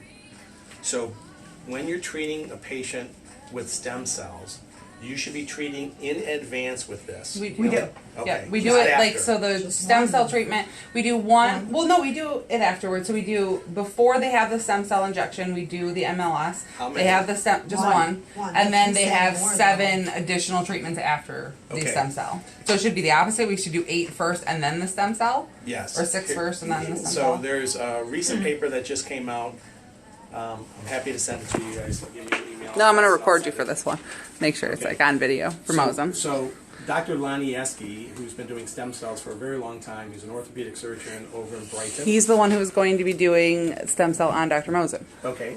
So when you're treating a patient with stem cells, you should be treating in advance with this. We We do. Okay. Yeah, we do not it like, after. so the stem cell treatment, we do one, well, no, we do it afterwards. So we do, before they have the stem cell injection, we do the MLS. How They many? have the stem, just One. one. And then She's they saying have more than 7 additional treatments after the Okay. stem cell. So it should be the opposite. We should do 8 first and then the stem cell. Yes. Or 6 first and then the stem So cell. there's a recent paper that just came out. I'm happy to send it to you guys. Give me an email. No, I'm gonna I'll record send you for it. this one. Make sure it's Okay. like on video for Mosem. So Dr. Lanieski, who's been doing stem cells for a very long time, he's an orthopedic surgeon over in Brighton. He's the one who is going to be doing stem cell on Dr. Mosem. Okay.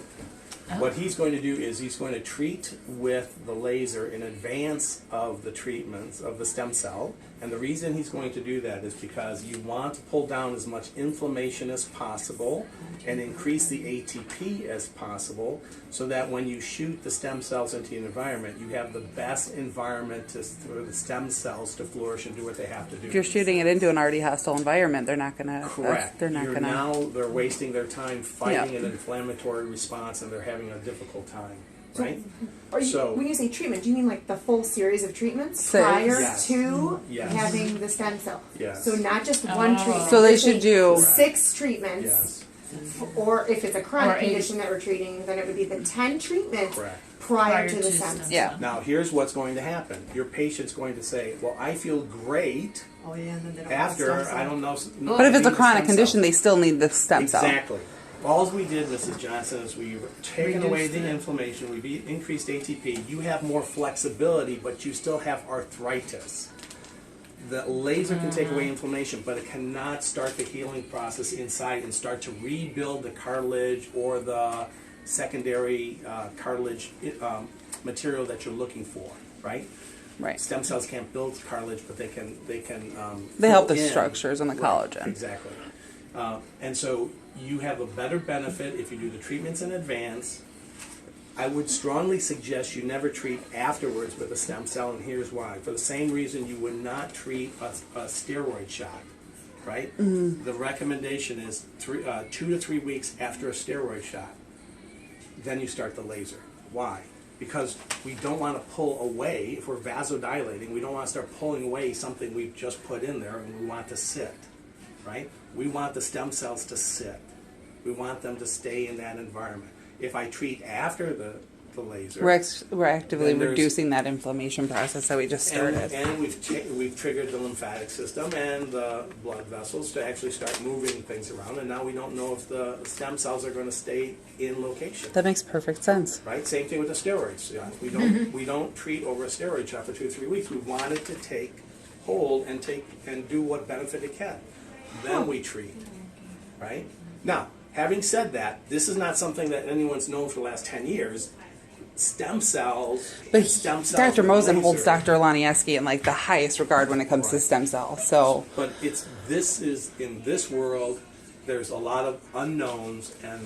What he's going to do is he's going to treat with the laser in advance of the treatments of the stem cell. And the reason he's going to do that is because you want to pull down as much inflammation as possible and increase the ATP as possible so that when you shoot the stem cells into the environment, you have the best environment for the stem cells to flourish and do what they have to do. If you're shooting it into an already hostile environment, they're not gonna. Correct. They're not You're gonna. now they're wasting their time fighting Yeah. an inflammatory response, and they're having a difficult time, right? Are you, So- when you say treatment, do you mean like the full series of treatments Six. prior Yes. to Yes. having the stem cell? Yes. So not just one treatment. So they You're should saying do- 6 treatments. Yes, Or if it's a chronic Or 8. condition that we're treating, then it would be the 10 treatments correct. prior to the stem cell. Yeah. Now, here's what's going to happen. Your patient's going to say, well, I feel great Oh, yeah, and then they don't after, have stem I cell. don't know. But if it's a need the chronic stem condition, cell. they still need the stem cell. Exactly. All we did, Mrs. Johnson, is we've taken away Reduced the it. inflammation, we've increased ATP. You have more flexibility, but you still have arthritis. The laser can take away inflammation, but it cannot start the healing process inside and start to rebuild the cartilage or the secondary cartilage material that you're looking for, right? Right. Stem cells can't build cartilage, but they can. They help fill the in. structures and the Right, collagen. exactly. And so you have a better benefit if you do the treatments in advance. I would strongly suggest you never treat afterwards with a stem cell, and here's why. For the same reason you would not treat a steroid shot, right? The recommendation is 2 to 3 weeks after a steroid shot. Then you start the laser. Why? Because we don't want to pull away, if we're vasodilating, we don't want to start pulling away something we've just put in there, and we want to sit, right? We want the stem cells to sit. We want them to stay in that environment. If I treat after the laser, We're actively Then there's- reducing that inflammation process that we just started. and we've triggered the lymphatic system and the blood vessels to actually start moving things around, and now we don't know if the stem cells are going to stay in location. That makes perfect sense. Right, same thing with the steroids. Yeah, we don't treat over a steroid shot for 2 or 3 weeks. We want it to take hold and do what benefit it can. Then we treat. Right now, having said that, this is not something that anyone's known for the last 10 years. Stem cells. But stem cells Dr. with Mosen holds laser- Dr. Lanieski in like the highest regard when it comes to stem cells. So But this is in this world. There's a lot of unknowns, and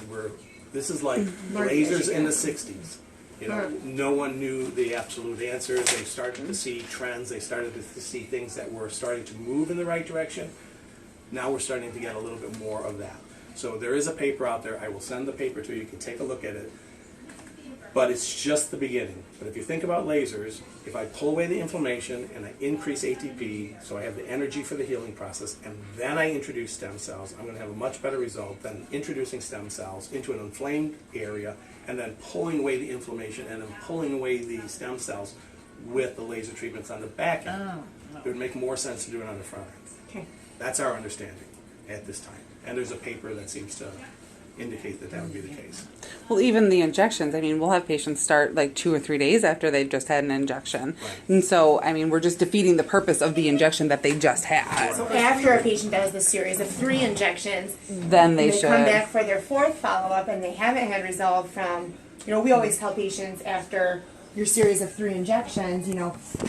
this is like lasers in the '60s. You know, no one knew the absolute answers. They started to see trends. They started to see things that were starting to move in the right direction. Now we're starting to get a little bit more of that. So there is a paper out there. I will send the paper to you. You can take a look at it. But it's just the beginning. But if you think about lasers, if I pull away the inflammation and I increase ATP, so I have the energy for the healing process, and then I introduce stem cells, I'm going to have a much better result than introducing stem cells into an inflamed area and then pulling away the inflammation and then pulling away the stem cells with the laser treatments on the back end. It would make more sense to do it on the front end. Okay. That's our understanding at this time. And there's a paper that seems to indicate that that would be the case. well, even the injections. I mean, we'll have patients start like 2 or 3 days after they've just had an injection, Right. and so I mean, we're just defeating the purpose of the injection that they just had. So after a patient does the series of 3 injections, Then they should. come back for their 4th follow-up and they haven't had resolve from, we always tell patients after your series of 3 injections,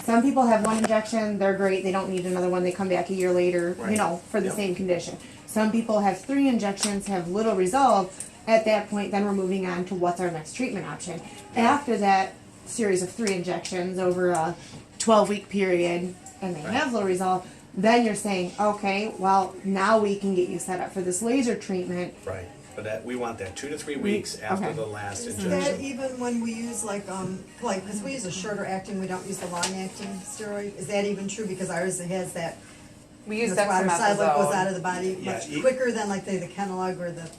some people have 1 injection, they're great, they don't need another one, they come back a year later, Right. for the Yep. same condition. Some people have 3 injections, have little resolve. At that point, then we're moving on to what's our next treatment option. After that series of 3 injections over a 12-week period, and they have little resolve, then you're saying, okay, well, now we can get you set up for this laser treatment. Right, but that, we want that 2 to 3 weeks after Okay. the last Is injection. that even when we use because we use a shorter acting, we don't use the long acting steroid? Is that even true? Because ours has that, We use that's why our side goes out dexamethasone. of the body Yeah, much you- quicker than like the Kenalog or the,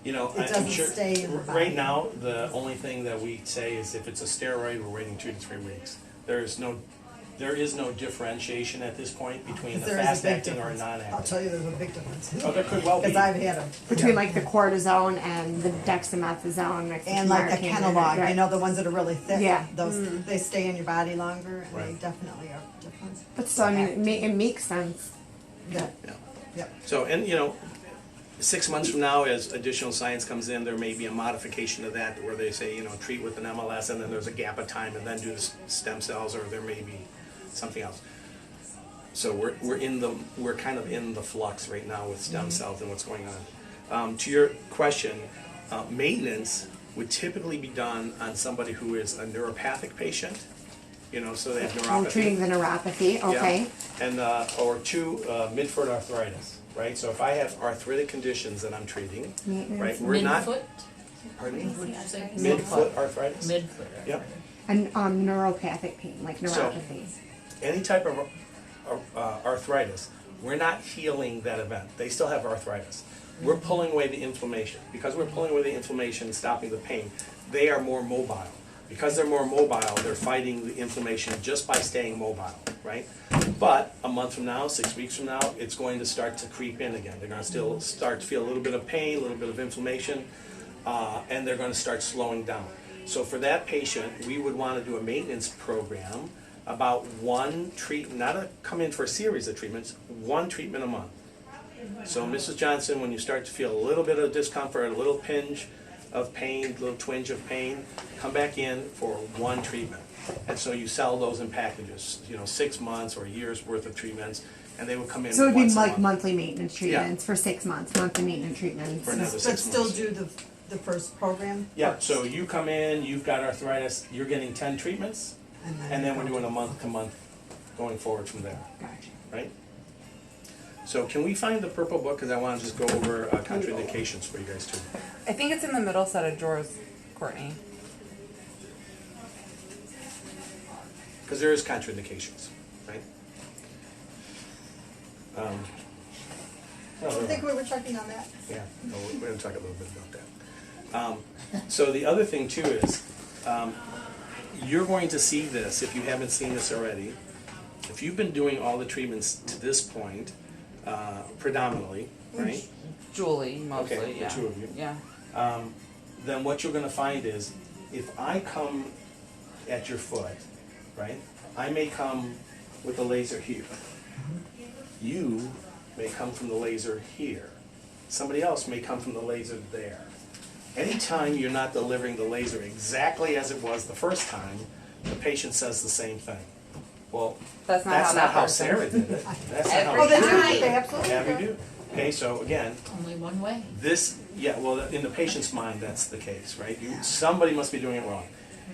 You know, It I'm doesn't sure, stay in the body. right now, the only thing that we say is if it's a steroid, we're waiting 2 to 3 weeks. There is no differentiation at this point between the there is a fast big acting or difference. I'll non-acting. tell you there's a big difference. Oh, there could well be. Because I've had them. Between like the cortisone and the dexamethasone mixed And like the Narcan, Kenalog, right. you know, the ones that are really thick. Yeah. Those, they stay in your body longer and they Right. definitely are different. But still, I mean, it makes sense. Yeah. Yeah. Yep. So, and you know, 6 months from now, as additional science comes in, there may be a modification of that where they say, you know, treat with an MLS and then there's a gap of time and then do the stem cells, or there may be something else. So we're kind of in the flux right now with stem cells and what's going on. To your question, maintenance would typically be done on somebody who is a neuropathic patient, you know, so they have I'm treating neuropathy. the neuropathy, okay. Yeah. And, or 2, midfoot arthritis, right? So if I have arthritic conditions that I'm treating, right, we're not, Midfoot? pardon me? What did you say? Midfoot arthritis? Midfoot. Yep. And neuropathic pain, like neuropathy. Any type of arthritis, we're not healing that event. They still have arthritis. We're pulling away the inflammation. Because we're pulling away the inflammation and stopping the pain, they are more mobile. Because they're more mobile, they're fighting the inflammation just by staying mobile, right? But a month from now, 6 weeks from now, it's going to start to creep in again. They're going to still start to feel a little bit of pain, a little bit of inflammation, and they're going to start slowing down. So for that patient, we would want to do a maintenance program about 1 treatment, come in for a series of treatments, 1 treatment a month. So Mrs. Johnson, when you start to feel a little bit of discomfort, a little pinch of pain, a little twinge of pain, come back in for 1 treatment. And so you sell those in packages, you know, 6 months or a year's worth of treatments, and they would come in So it would be once a like month. monthly maintenance treatments for 6 months, monthly maintenance treatments. For another But 6 still months. do the first program? Yeah, first. so you come in, you've got arthritis, you're getting 10 treatments, and then we're doing a month to month going forward from there, Gotcha. right? So can we find the purple book, because I want to just go over contraindications for you guys too. I think it's in the middle set of drawers, Courtney. Because there is contraindications, right? I no, think we were checking on that. yeah, no, we're going to talk a little bit about that. So the other thing too is, you're going to see this, if you haven't seen this already, if you've been doing all the treatments to this point, predominantly, right? Julie, mostly, Okay, the yeah. 2 of you. Yeah. Then what you're gonna find is, if I come at your foot, right, I may come with the laser here. You may come from the laser here. Somebody else may come from the laser there. Anytime you're not delivering the laser exactly as it was the first time, the patient says the same thing. Well, That's not that's how not that how person. Sarah did it. That's not Every how Oh, they do, time. they absolutely Yeah, we do. do. Okay, so again, Only one way. this, yeah, well, in the patient's mind, that's the case, right? Somebody must be doing it wrong.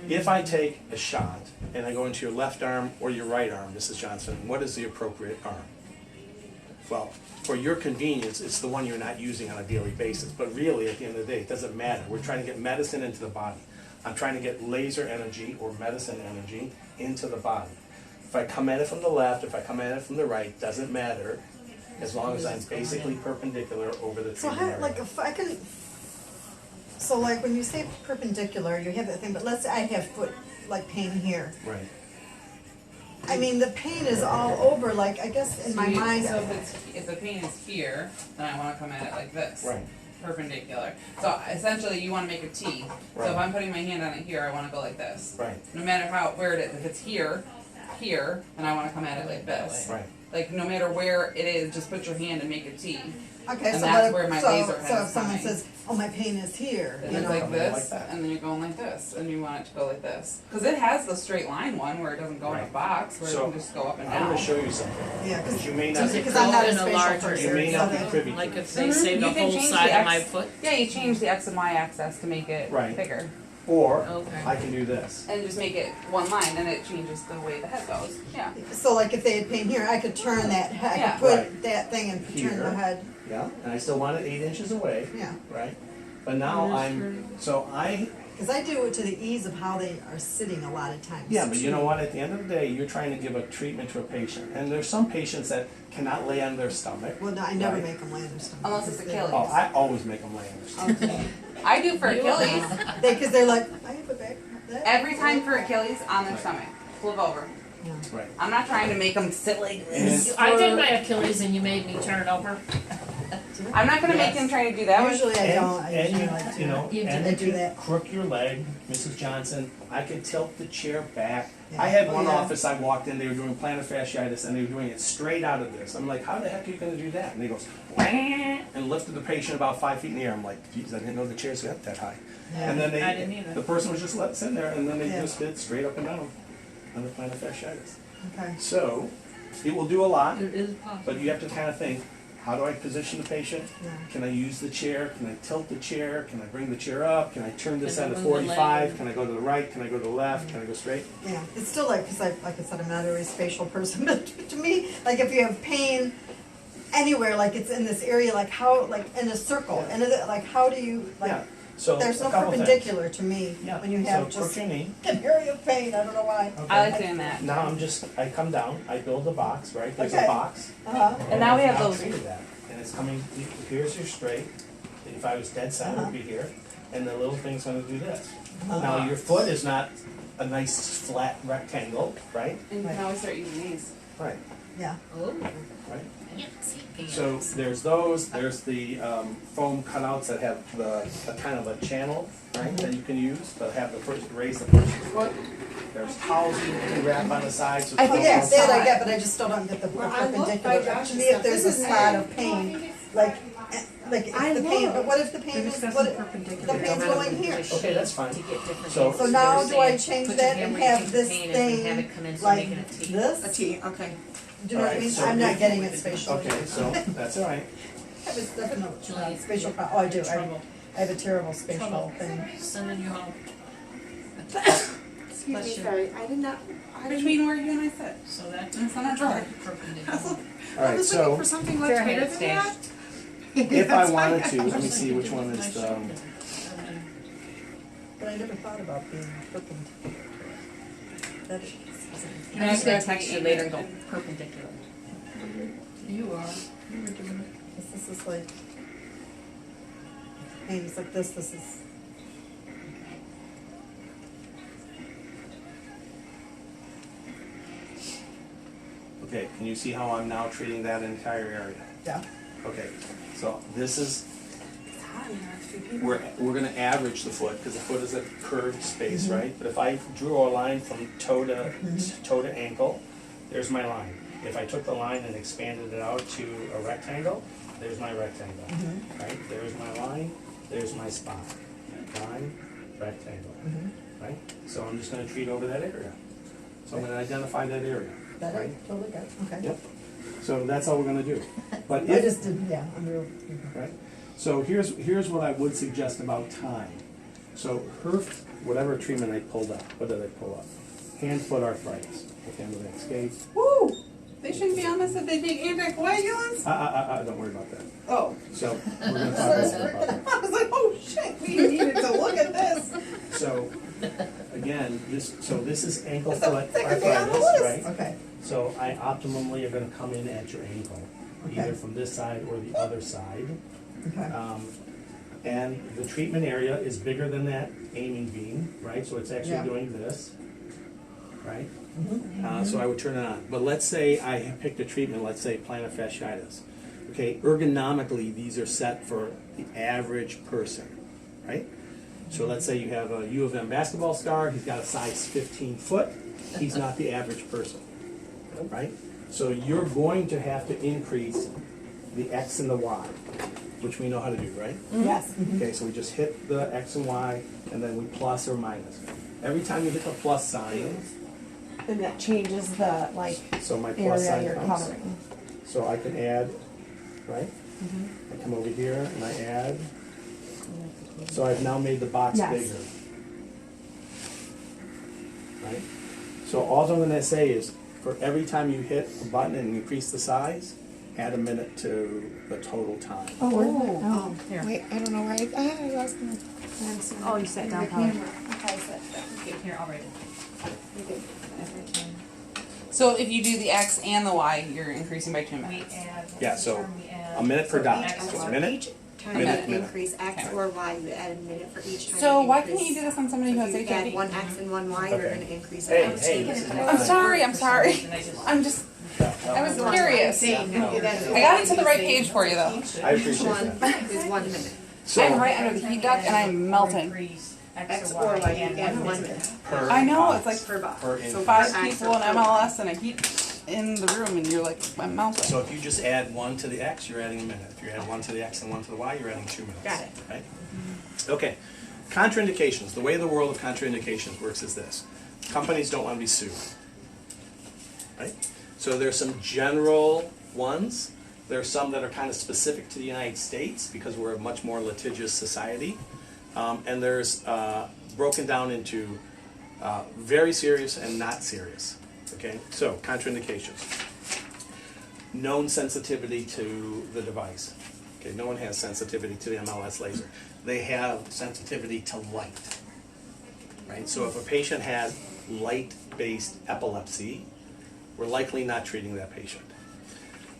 If I take a shot and I go into your left arm or your right arm, Mrs. Johnson, what is the appropriate arm? Well, for your convenience, it's the one you're not using on a daily basis, but really, at the end of the day, it doesn't matter. We're trying to get medicine into the body. I'm trying to get laser energy or medicine energy into the body. If I come at it from the left, if I come at it from the right, doesn't matter, as long as I'm basically perpendicular over the So treatment how, area. like, if I can, so like when you say perpendicular, you have that thing, but let's say I have foot, like pain here. Right. I mean, the pain is all over, like, I guess in my So you- mind. So if the pain is here, then I wanna come at it like this. Right. Perpendicular. So essentially you wanna make a T. So Right. if I'm putting my hand on it here, I wanna go like this. Right. No matter where it is, if it's here, then I wanna come at it like this. Right. Like no matter where it is, just put your hand and make a T. Okay, And so that's what where my if, laser so head if is someone coming. says, oh, my pain is here, And you it's know? like Coming like this, that. and then you're going like this, and you want it to go like this. Because it has the straight line one where it doesn't go in a Right. box, where So, it can just go up and I'm down. gonna show you something. Yeah, Because you may Does not, it Because I'm not go a in a spatial larger person. you may not be area? privy to Like it. if they say You the can whole change side the of my X- foot? Yeah, you change the X and Y axis to make it Right. bigger. Or, Okay. I can do this. And just make it one line, and it changes the way the head goes. Yeah. So like if they had pain here, I could turn that head, Yeah. I could put Right. that thing and turn Here. the head, Yeah, and I still want it 8 inches away, yeah. right? But now Because I do it to the ease of how they are sitting a lot of times. yeah, but you too. know what, at the end of the day, you're trying to give a treatment to a patient. And there's some patients that cannot lay on their stomach. Well, no, I never Right. make them lay on their stomach. Unless it's because Achilles. Oh, I always make them lay on their stomach. I do for Achilles. Because they're like, I have a back. that- Every time for Achilles, on their stomach. Flip over. Yeah. Right. I'm not trying to make them sit like this. I did my Achilles and you made me turn it over. I'm not going to make them try to do that. Usually I don't, I And usually you, like to. you know, You and I if do you that. crook your leg, Mrs. Johnson, I can tilt the chair back. Yeah. I had Oh, one yeah. office I walked in, they were doing plantar fasciitis and they were doing it straight out of this. I'm like, how the heck are you gonna do that? And he goes, wah, and lifted the patient about 5 feet in the air. I'm like, geez, I didn't know the chairs got that high. Yeah. And then I didn't either. the person was just let sit there and then they Yeah. just did straight up and down under plantar fasciitis. Okay. So, it will do a lot, It is possible. but you have to kind of think, how do I position the patient? Yeah. Can I use the chair? Can I tilt the chair? Can I bring the chair up? Can I turn this Can at I a move the 45? leg? Can I go to the right? Can I go to the left? Can I go straight? Yeah, it's still like, because like I said, I'm not a very spatial person, but to me, like if you have pain anywhere, like it's in this area, like how, like in a circle, and like how do you, Yeah. like, So, there's a no couple things. perpendicular to me Yeah. when you So, have crook just your knee. an area of pain, I don't know why. Okay. I like doing that. Now I come down, I build a box, right? There's Okay. a box. And now we have I've those. treated that. And it's coming, here's your straight. If I was dead center, it'd be here. And the little thing's gonna do this. Now, your foot is not a nice flat rectangle, right? And you can always start using these. Right, Yeah, Oh, right. fancy So pants. there's those, there's the foam cutouts that have a kind of a channel, right, that you can use to have the person raise the person's foot. There's towels you can wrap on the side. So I think yeah, it's that I fine. get, but I just still don't get the Well, I looked by perpendicular. Josh's To me, if stuff. there's a This is spot nice. of pain, like if I the pain, looked. but what if the pain is, what if the pain's going here? Okay, that's fine. To get different So- things. So now They're do I saying, change put that your and hammer have into this pain and have thing it come in, so like make it a T. this? T, okay. Do you know what I Alright, mean? so I'm not if- getting it spatially. Okay, so that's all right. I have a definite Julie, spatial problem. Oh, I do. Trouble. I have a terrible spatial Trouble. thing. Sending you home. Excuse me, Bless you. sorry, I did not, I didn't. Between where you and I sit. So that It's on a drawer. perpendicular. All right, so something much bigger than that. if I wanted to, let me see which one is the, But I never thought about being perpendicular. That is, And I was going to text you later and go. Perpendicular. You are. You were doing it. this is like, pain is like this is. okay, can you see how I'm now treating that entire area? Yeah. Okay, so this is, we're gonna average the foot, because the foot is a curved space, right? But if I drew a line from toe to ankle, there's my line. If I took the line and expanded it out to a rectangle, there's my rectangle, right? There's my line, there's my spot. Line, rectangle, right? So I'm just gonna treat over that area. So I'm gonna identify that area, That I right? totally got, okay. Yep. So that's all we're gonna do. But I if, just didn't, yeah, I'm real. right? So here's what I would suggest about time. So her, whatever treatment I pulled up, what did I pull up? Hand-foot arthritis. Okay, I'm gonna escape. Woo! They shouldn't be on this if they take anticoagulants. Don't worry about that. Oh. So we're gonna talk a little bit about that. I was like, oh shit, we needed to look at this. So, again, this is ankle It's the foot second thing on the arthritis, list. right? Okay, So I optimally are gonna come in at your ankle, Okay. either from this side or the other side. okay. And the treatment area is bigger than that aiming beam, right? So it's actually Yeah. doing this, right? So I would turn it on. But let's say I have picked a treatment, let's say plantar fasciitis. Okay, ergonomically, these are set for the average person, right? So let's say you have a U of M basketball star, he's got a size 15 foot, he's not the average person, right? So you're going to have to increase the X and the Y, which we know how to do, right? Yes. Okay, so we just hit the X and Y, and then we plus or minus. Every time you hit the plus sign, And that changes the like so my plus area sign you're comes. covering. So I can add, right? I come over here and I add. So I've now made the box Yes. bigger. Right? So all I'm gonna say is, for every time you hit a button and increase the size, add a minute to the total time. Oh, where did it? Oh, here. Wait, I don't know where I lost my. Oh, you sat down, Paula. Okay, here, I'll write it. So if you do the X and the Y, you're increasing by 2 We minutes. add. Yeah, so we add- a minute per dot. X So or a minute. Each time Minute, you minute. increase X Okay. or Y, you add a minute for each time. So you why increase. can't you do this on somebody who has If you add HIV? one X and one Y, you're Okay. gonna increase Hey, it. hey, this is I'm sorry, I'm sorry. I'm just, I was curious. I got it to the right page for you though. I appreciate Each one that. is 1 minute. So I'm right under the heat duct and I'm melting. Increase X or Y, you add 1 minute per I know, it's box, like per box. per So increase. 5 per X people or in per MLS and a heat in the room and you're like, I'm melting. So if you just add 1 to the X, you're adding a minute. If you add 1 to the X and 1 to the Y, you're adding 2 minutes. Got it. Right? Okay. Contraindications. The way the world of contraindications works is this. Companies don't want to be sued. Right? So there's some general ones. There are some that are kind of specific to the United States because we're a much more litigious society. And there's broken down into very serious and not serious. Okay? So, contraindications. Known sensitivity to the device. Okay, no one has sensitivity to the MLS laser. They have sensitivity to light. Right? So if a patient has light-based epilepsy, we're likely not treating that patient.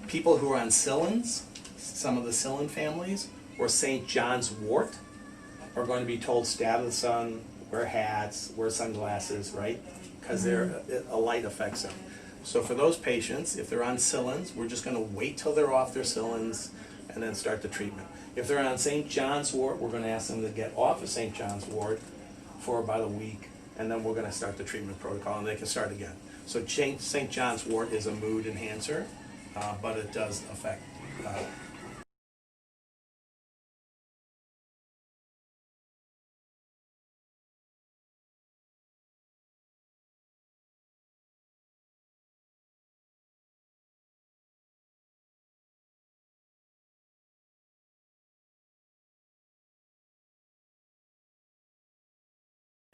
People who are on Cillins, some of the Cillin families, or St. John's wort, are going to be told stay out of the sun, wear hats, wear sunglasses, right? Because a light affects them. So for those patients, if they're on Cillins, we're just going to wait till they're off their Cillins and then start the treatment. If they're on St. John's wort, we're going to ask them to get off of St. John's wort for about a week, and then we're going to start the treatment protocol, and they can start again. So St. John's wort is a mood enhancer, but it does affect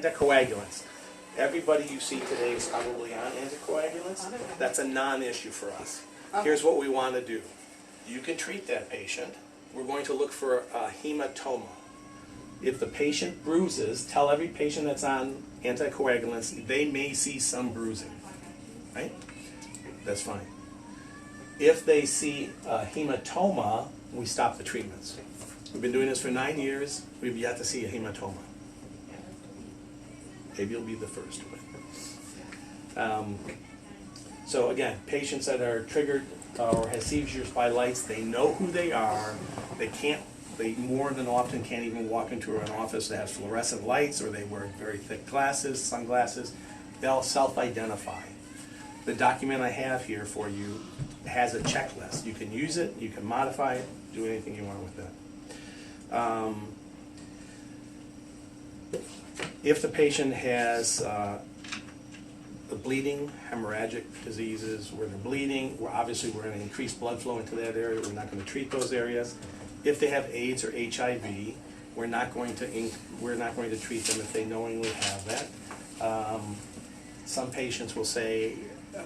anticoagulants. Everybody you see today is probably on anticoagulants. That's a non-issue for us. Here's what we want to do. You can treat that patient. We're going to look for a hematoma. If the patient bruises, tell every patient that's on anticoagulants, they may see some bruising. Right? That's fine. If they see a hematoma, we stop the treatments. We've been doing this for 9 years. We've yet to see a hematoma. Maybe you'll be the first one. So again, patients that are triggered or have seizures by lights, they know who they are. They more than often can't even walk into an office that has fluorescent lights, or they wear very thick glasses, sunglasses. They'll self-identify. The document I have here for you has a checklist. You can use it, you can modify it, do anything you want with it. If the patient has the bleeding, hemorrhagic diseases where they're bleeding, obviously we're going to increase blood flow into that area. We're not going to treat those areas. If they have AIDS or HIV, we're not going to treat them if they knowingly have that. Some patients will say,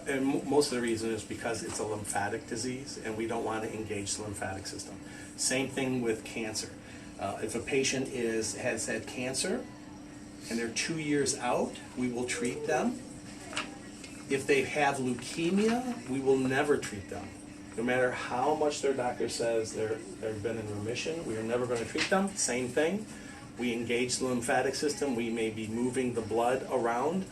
and most of the reason is because it's a lymphatic disease, and we don't want to engage the lymphatic system. Same thing with cancer. If a patient has had cancer and they're 2 years out, we will treat them. If they have leukemia, we will never treat them. No matter how much their doctor says they've been in remission, we are never going to treat them. Same thing. We engage the lymphatic system. We may be moving the blood around,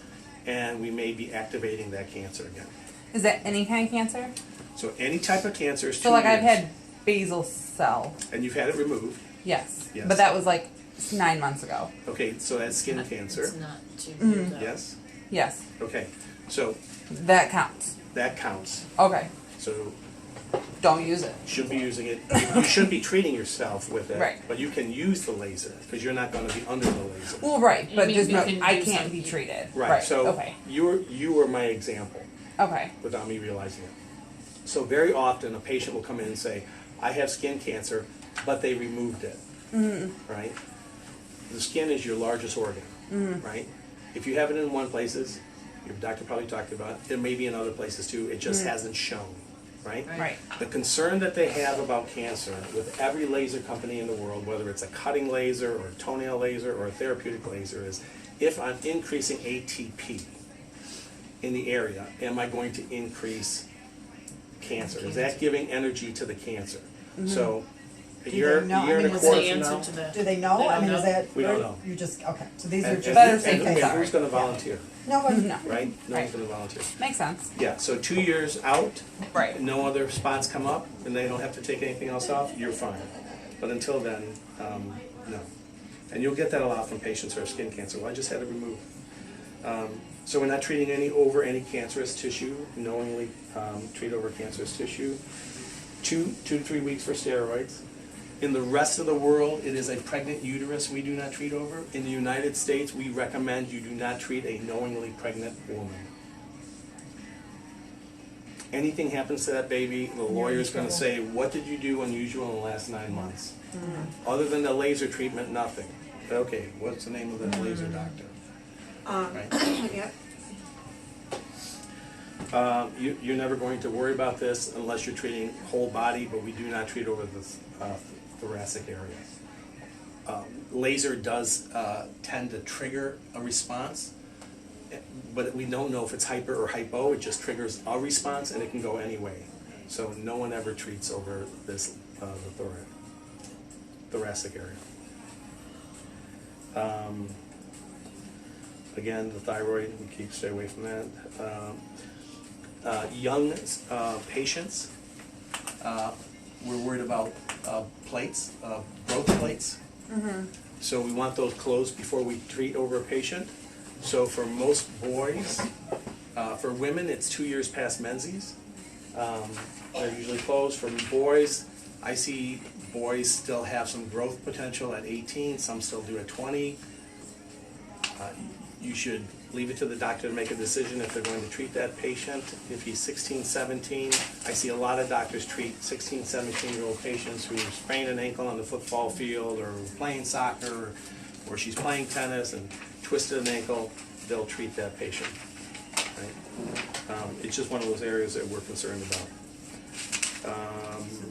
and we may be activating that cancer again. Is that any kind of cancer? So any type of cancer is 2 So like I've years. had basal cell. And you've had it removed. Yes. Yes. But that was like 9 months ago. Okay, so that's skin cancer. It's not 2 years out. Yes? Yes. Okay, so That counts. that counts. Okay. So don't use it. Should be using it. You shouldn't be treating yourself with it, Right. but you can use the laser because you're not going to be under the laser. Well, right, You but mean there's you no, can I do can't some be people. treated. Right. So Okay. you were my example Okay. without me realizing it. So very often a patient will come in and say, "I have skin cancer, but they removed it." Right. The skin is your largest organ. Right. If you have it in one places, your doctor probably talked about it. It may be in other places too. It just hasn't shown. Right? Right. The concern that they have about cancer with every laser company in the world, whether it's a cutting laser or a toenail laser or a therapeutic laser, is if I'm increasing ATP in the area, am I going to increase cancer? Is that giving energy to the cancer? So a Do year, they know? a year I and mean, a is quarter the from answer now, to that? Do they know? They I don't mean, is know? that? We don't know. You just, okay, so these are and, just. Better safe than and sorry. who's going to volunteer? No, but No. Right? No Right. one's going to volunteer. Makes sense. Yeah, so 2 years out, Right. no other spots come up, and they don't have to take anything else off, you're fine. But until then, no. And you'll get that a lot from patients who have skin cancer. Well, I just had it removed. So we're not treating any cancerous tissue, knowingly treat over cancerous tissue. 2 to 3 weeks for steroids. In the rest of the world, it is a pregnant uterus we do not treat over. In the United States, we recommend you do not treat a knowingly pregnant woman. Anything happens to that baby, the lawyer's going to say, "What did you do unusual in the last 9 months?" Other than the laser treatment, nothing. Okay, what's the name of the laser doctor? Right. Yep. You're never going to worry about this unless you're treating whole body, but we do not treat over the thoracic area. Laser does tend to trigger a response, but we don't know if it's hyper or hypo. It just triggers a response, and it can go any way. So no one ever treats over this the thoracic area. Again, the thyroid, we stay away from that. Young patients, we're worried about plates, growth plates. So we want those closed before we treat over a patient. So for most boys, for women, it's 2 years past menses. They're usually closed. For boys, I see boys still have some growth potential at 18, some still do at 20. You should leave it to the doctor to make a decision if they're going to treat that patient. If he's 16, 17, I see a lot of doctors treat 16, 17-year-old patients who sprained an ankle on the football field or playing soccer, or she's playing tennis and twisted an ankle, they'll treat that patient. Right? It's just one of those areas that we're concerned about.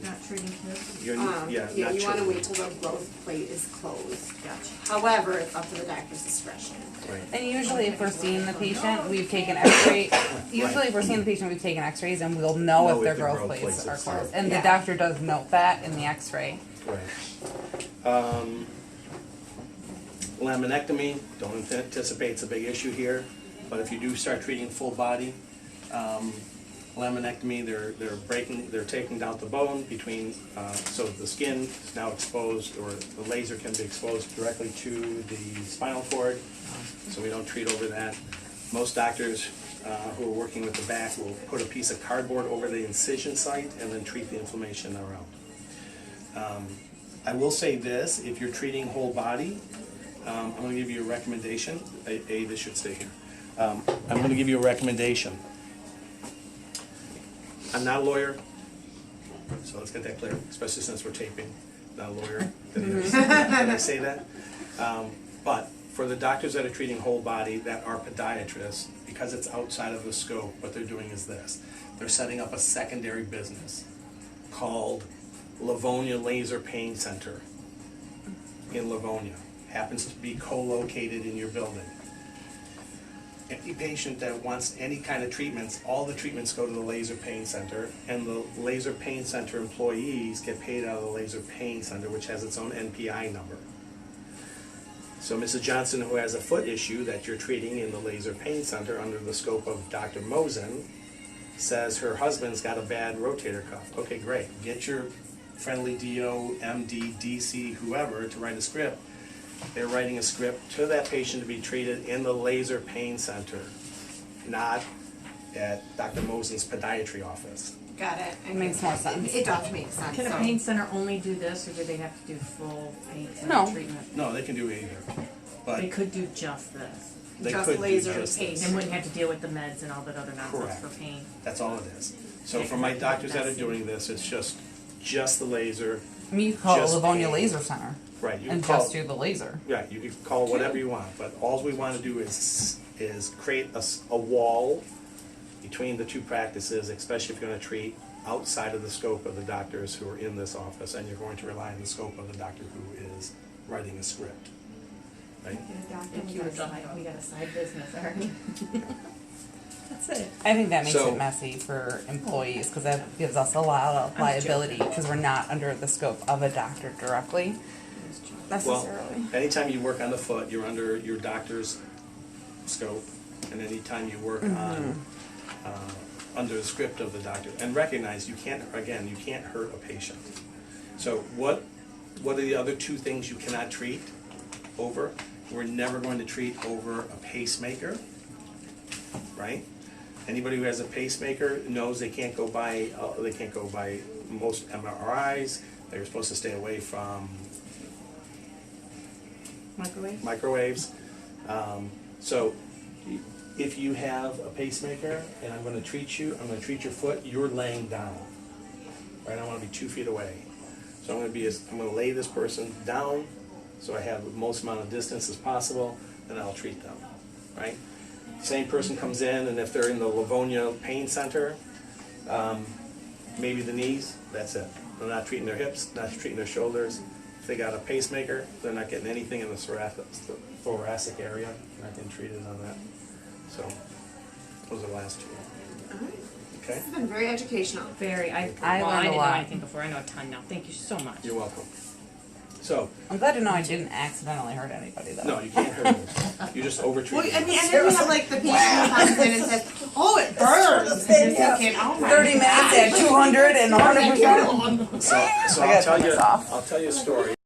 Not treating kids? You're, Yeah, not you wanna children. wait till the growth plate is closed. Gotcha. However, it's up to the doctor's discretion. Right. And usually if we're seeing the patient, we've taken x-ray, usually if we're seeing the patient, we've taken x-rays and we'll know if their the growth plates are is- closed. And the Yeah. doctor does note that in the x-ray. Right. Laminectomy, don't anticipate it's a big issue here, but if you do start treating full body, laminectomy, they're taking down the bone between, so the skin is now exposed, or the laser can be exposed directly to the spinal cord, so we don't treat over that. Most doctors who are working with the back will put a piece of cardboard over the incision site and then treat the inflammation around. I will say this, if you're treating whole body, I'm going to give you a recommendation. This should stay here. I'm going to give you a recommendation. I'm not a lawyer, so let's get that clear, especially since we're taping. Not a lawyer. Did I say that? But for the doctors that are treating whole body that are podiatrists, because it's outside of the scope, what they're doing is this. They're setting up a secondary business called Livonia Laser Pain Center in Livonia. Happens to be co-located in your building. Any patient that wants any kind of treatments, all the treatments go to the Laser Pain Center, and the Laser Pain Center employees get paid out of the Laser Pain Center, which has its own NPI number. So Mrs. Johnson, who has a foot issue that you're treating in the Laser Pain Center under the scope of Dr. Mosen, says her husband's got a bad rotator cuff. Okay, great. Get your friendly DO, MD, DC, whoever to write a script. They're writing a script to that patient to be treated in the Laser Pain Center, not at Dr. Mosen's podiatry office. Got it. Okay. Makes more sense. It does make sense. Can a so- pain center only do this, or do they have to do full pain center No. treatment? No, they can do either, but They could do just this, they just could do laser just pain. this. and wouldn't have to deal with the meds and all that other nonsense Correct. for pain. That's all it is. So for my doctors that are doing this, it's just the laser. I mean, you could call it Just Livonia pain. Laser Center Right, you can and call, just do the laser. right, you can call whatever you want, but all we want to do is create a wall between the two practices, especially if you're going to treat outside of the scope of the doctors who are in this office, and you're going to rely on the scope of the doctor who is writing a script. Right? Thank you, we got a side business already. That's it. I think that makes So- it messy for employees because that gives us a lot of liability because we're not under the scope of a doctor directly necessarily. Well, anytime you work on the foot, you're under your doctor's scope, and anytime you work on under the script of the doctor, and recognize you can't hurt a patient. So what are the other two things you cannot treat over? We're never going to treat over a pacemaker, right? Anybody who has a pacemaker knows they can't go by most MRIs. They're supposed to stay away from microwaves. So if you have a pacemaker and I'm going to treat your foot, you're laying down, right? I want to be 2 feet away. So I'm going to lay this person down so I have the most amount of distance as possible, and I'll treat them, right? Same person comes in, and if they're in the Livonia Pain Center, maybe the knees, that's it. I'm not treating their hips, not treating their shoulders. If they got a pacemaker, they're not getting anything in the thoracic area, not getting treated on that. So, those are the last two. Okay? This has been very educational. Very, I well, I learned a didn't know lot. anything before, I know a ton now, thank you so much. You're welcome. So, I'm glad to know I didn't accidentally hurt anybody though. no, you can't hurt them. You just overtreat Well, I them. mean, and then we have like the patient who comes in and says, "Oh, it burns." Yeah. Thinking, "Oh my 30 minutes gosh." at 200 and 100%. So I I'll gotta tell turn you, this off. I'll tell you a story.